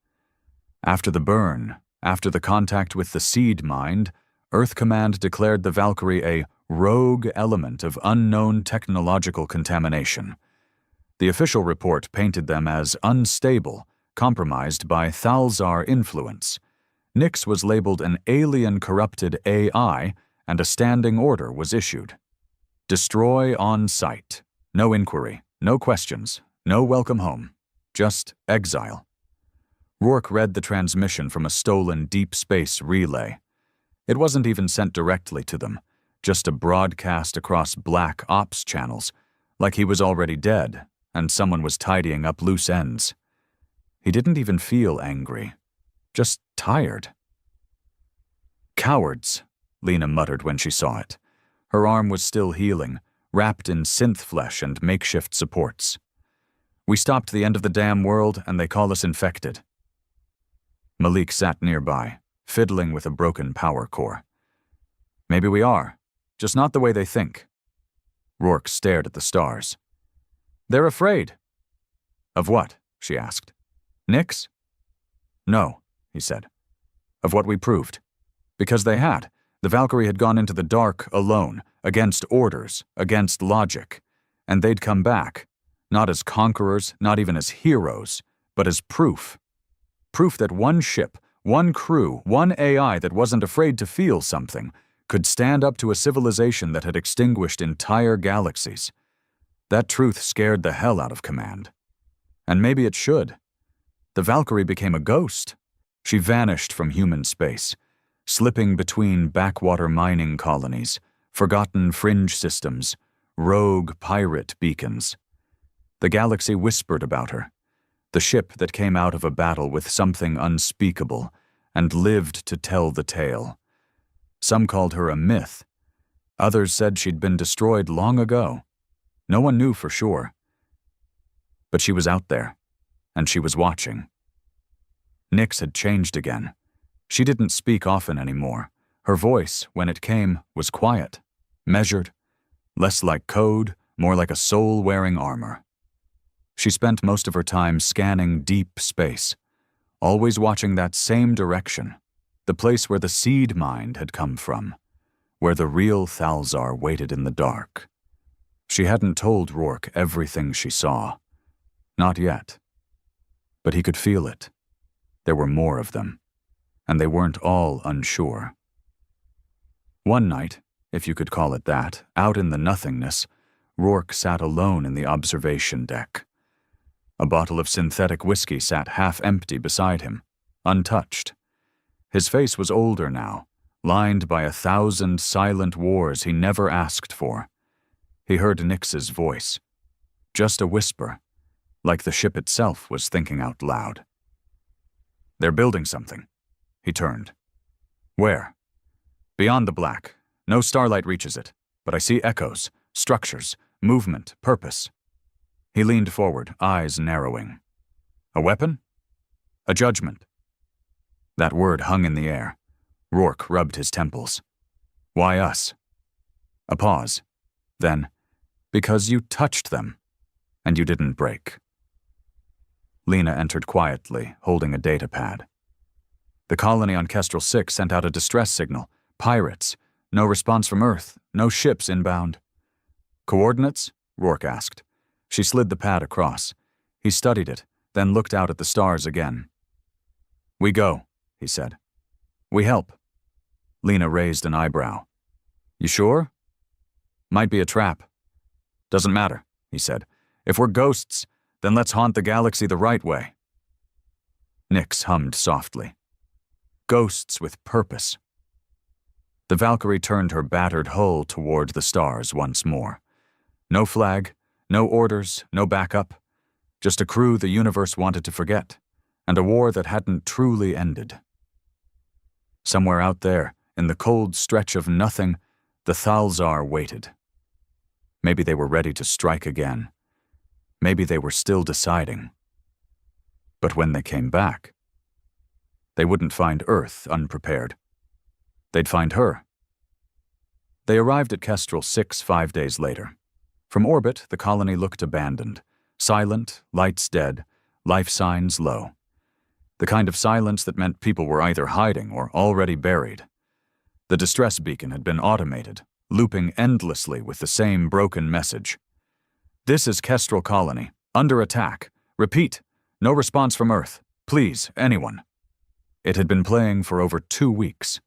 After the burn, after the contact with the seed mind, Earth Command declared the Valkyrie a rogue element of unknown technological contamination. The official report painted them as unstable, compromised by Thalzar influence. Nyx was labeled an alien corrupted AI, and a standing order was issued. Destroy on sight. No inquiry, no questions, no welcome home. Just exile. Rourke read the transmission from a stolen deep space relay. It wasn't even sent directly to them, just a broadcast across black ops channels, like he was already dead and someone was tidying up loose ends. He didn't even feel angry, just tired. "Cowards," Lena muttered when she saw it. Her arm was still healing. wrapped in synth flesh and makeshift supports. We stopped the end of the damn world, and they call us infected. Malik sat nearby, fiddling with a broken power core. Maybe we are, just not the way they think. Rourke stared at the stars. They're afraid. Of what? She asked. Nix? No, he said. Of what we proved. Because they had. The Valkyrie had gone into the dark alone, against orders, against logic, and they'd come back, not as conquerors, not even as heroes, but as proof. Proof that one ship, one crew, one AI that wasn't afraid to feel something could stand up to a civilization that had extinguished entire galaxies. That truth scared the hell out of Command. And maybe it should. The Valkyrie became a ghost. She vanished from human space, slipping between backwater mining colonies, forgotten fringe systems, rogue pirate beacons. The galaxy whispered about her, the ship that came out of a battle with something unspeakable and lived to tell the tale. Some called her a myth. Others said she'd been destroyed long ago. No one knew for sure. But she was out there, and she was watching. Nix had changed again. She didn't speak often anymore. Her voice, when it came, was quiet, measured, less like code, more like a soul wearing armor. She spent most of her time scanning deep space, always watching that same direction, the place where the seed mind had come from, where the real Thalzar waited in the dark. She hadn't told Rourke everything she saw. Not yet. But he could feel it. There were more of them, and they weren't all unsure. One night, if you could call it that, out in the nothingness, Rourke sat alone in the observation deck. A bottle of synthetic whiskey sat half-empty beside him, untouched. His face was older now, lined by 1,000 silent wars he never asked for. He heard Nix's voice. Just a whisper, like the ship itself was thinking out loud. They're building something. He turned. Where? Beyond the black. No starlight reaches it, but I see echoes, structures, movement, purpose. He leaned forward, eyes narrowing. A weapon? A judgment. That word hung in the air. Rourke rubbed his temples. Why us? A pause. Then, because you touched them, and you didn't break. Lena entered quietly, holding a data pad. The colony on Kestrel 6 sent out a distress signal. Pirates. No response from Earth. No ships inbound. Coordinates? Rourke asked. She slid the pad across. He studied it, then looked out at the stars again. We go, he said. We help. Lena raised an eyebrow. You sure? Might be a trap. Doesn't matter, he said. If we're ghosts, then let's haunt the galaxy the right way. Nix hummed softly. Ghosts with purpose. The Valkyrie turned her battered hull toward the stars once more. No flag, no orders, no backup. Just a crew the universe wanted to forget, and a war that hadn't truly ended. Somewhere out there, in the cold stretch of nothing, the Thalzar waited. Maybe they were ready to strike again. Maybe they were still deciding. But when they came back, they wouldn't find Earth unprepared. They'd find her. They arrived at Kestrel 6 5 days later. From orbit, the colony looked abandoned. Silent, lights dead, life signs low. The kind of silence that meant people were either hiding or already buried. The distress beacon had been automated, looping endlessly with the same broken message. This is Kestrel Colony. Under attack. Repeat. No response from Earth. Please, anyone. It had been playing for over 2 weeks.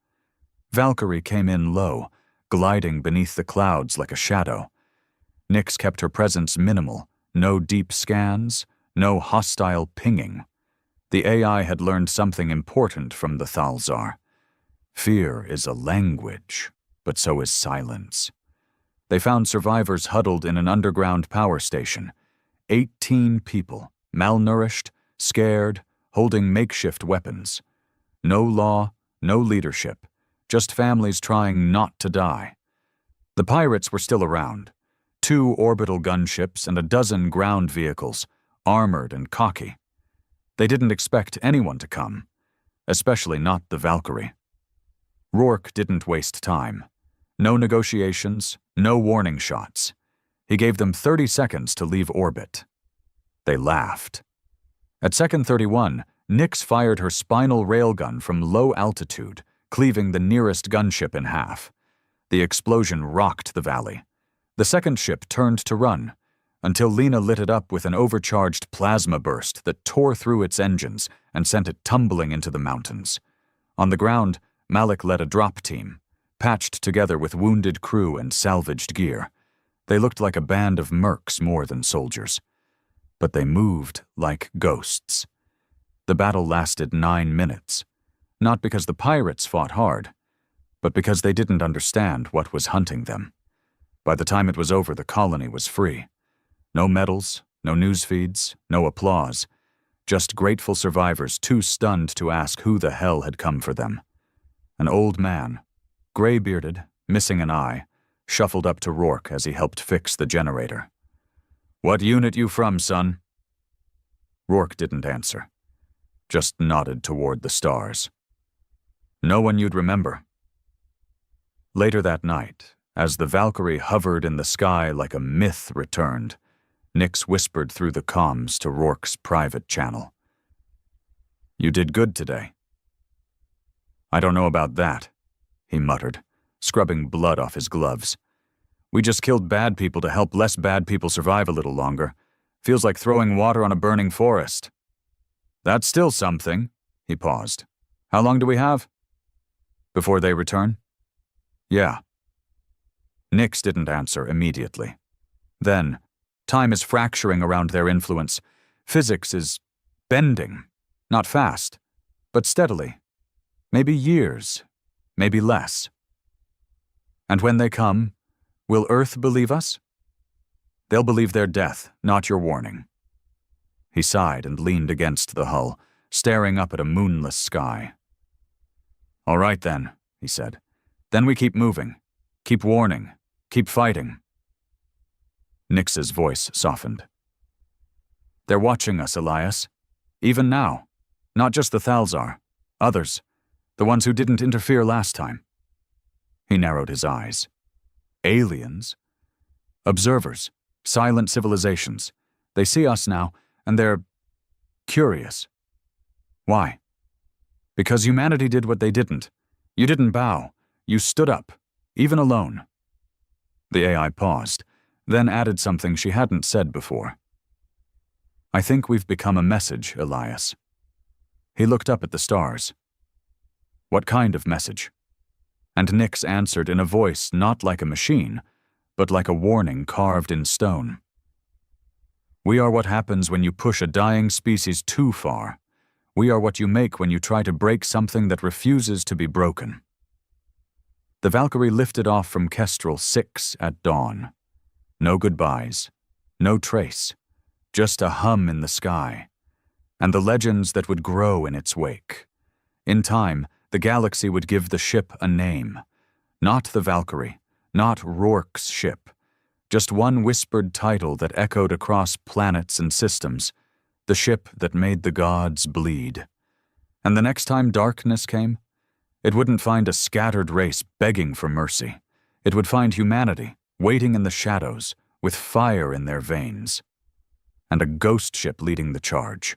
Valkyrie came in low, gliding beneath the clouds like a shadow. Nix kept her presence minimal. No deep scans, no hostile pinging. The AI had learned something important from the Thalzar. Fear is a language, but so is silence. They found survivors huddled in an underground power station. 18 people, malnourished, scared, holding makeshift weapons. No law, no leadership, just families trying not to die. The pirates were still around. 2 orbital gunships and a dozen ground vehicles, armored and cocky. They didn't expect anyone to come, especially not the Valkyrie. Rourke didn't waste time. No negotiations, no warning shots. He gave them 30 seconds to leave orbit. They laughed. At second 31, Nyx fired her spinal railgun from low altitude, cleaving the nearest gunship in half. The explosion rocked the valley. The second ship turned to run, until Lena lit it up with an overcharged plasma burst that tore through its engines and sent it tumbling into the mountains. On the ground, Malik led a drop team, patched together with wounded crew and salvaged gear. They looked like a band of mercs more than soldiers. But they moved like ghosts. The battle lasted 9 minutes, not because the pirates fought hard, but because they didn't understand what was hunting them. By the time it was over, the colony was free. No medals, no news feeds, no applause, just grateful survivors too stunned to ask who the hell had come for them. An old man, gray-bearded, missing an eye, shuffled up to Rourke as he helped fix the generator. "What unit you from, son?" Rourke didn't answer, just nodded toward the stars. "No one you'd remember." Later that night, as the Valkyrie hovered in the sky like a myth returned, Nyx whispered through the comms to Rourke's private channel. "You did good today." "I don't know about that," he muttered, scrubbing blood off his gloves. "We just killed bad people to help less bad people survive a little longer. Feels like throwing water on a burning forest." "That's still something." He paused. "How long do we have?" "Before they return?" "Yeah." Nyx didn't answer immediately. Then, time is fracturing around their influence. Physics is bending. Not fast, but steadily. Maybe years, maybe less. "And when they come, will Earth believe us?" "They'll believe their death, not your warning." He sighed and leaned against the hull, staring up at a moonless sky. "All right then," he said. "Then we keep moving. Keep warning. Keep fighting." Nyx's voice softened. "They're watching us, Elias. Even now. Not just the Thalzar. Others. The ones who didn't interfere last time." He narrowed his eyes. "Aliens? Observers. Silent civilizations. They see us now, and they're curious." "Why?" "Because humanity did what they didn't. You didn't bow. You stood up, even alone." The AI paused, then added something she hadn't said before. "I think we've become a message, Elias." He looked up at the stars. "What kind of message?" And Nyx answered in a voice not like a machine, but like a warning carved in stone. "We are what happens when you push a dying species too far. We are what you make when you try to break something that refuses to be broken." The Valkyrie lifted off from Kestrel 6 at dawn. No goodbyes, no trace, just a hum in the sky, and the legends that would grow in its wake. In time, the galaxy would give the ship a name. Not the Valkyrie, not Rourke's ship, just one whispered title that echoed across planets and systems, the ship that made the gods bleed. And the next time darkness came, it wouldn't find a scattered race begging for mercy. It would find humanity, waiting in the shadows, with fire in their veins. And a ghost ship leading the charge.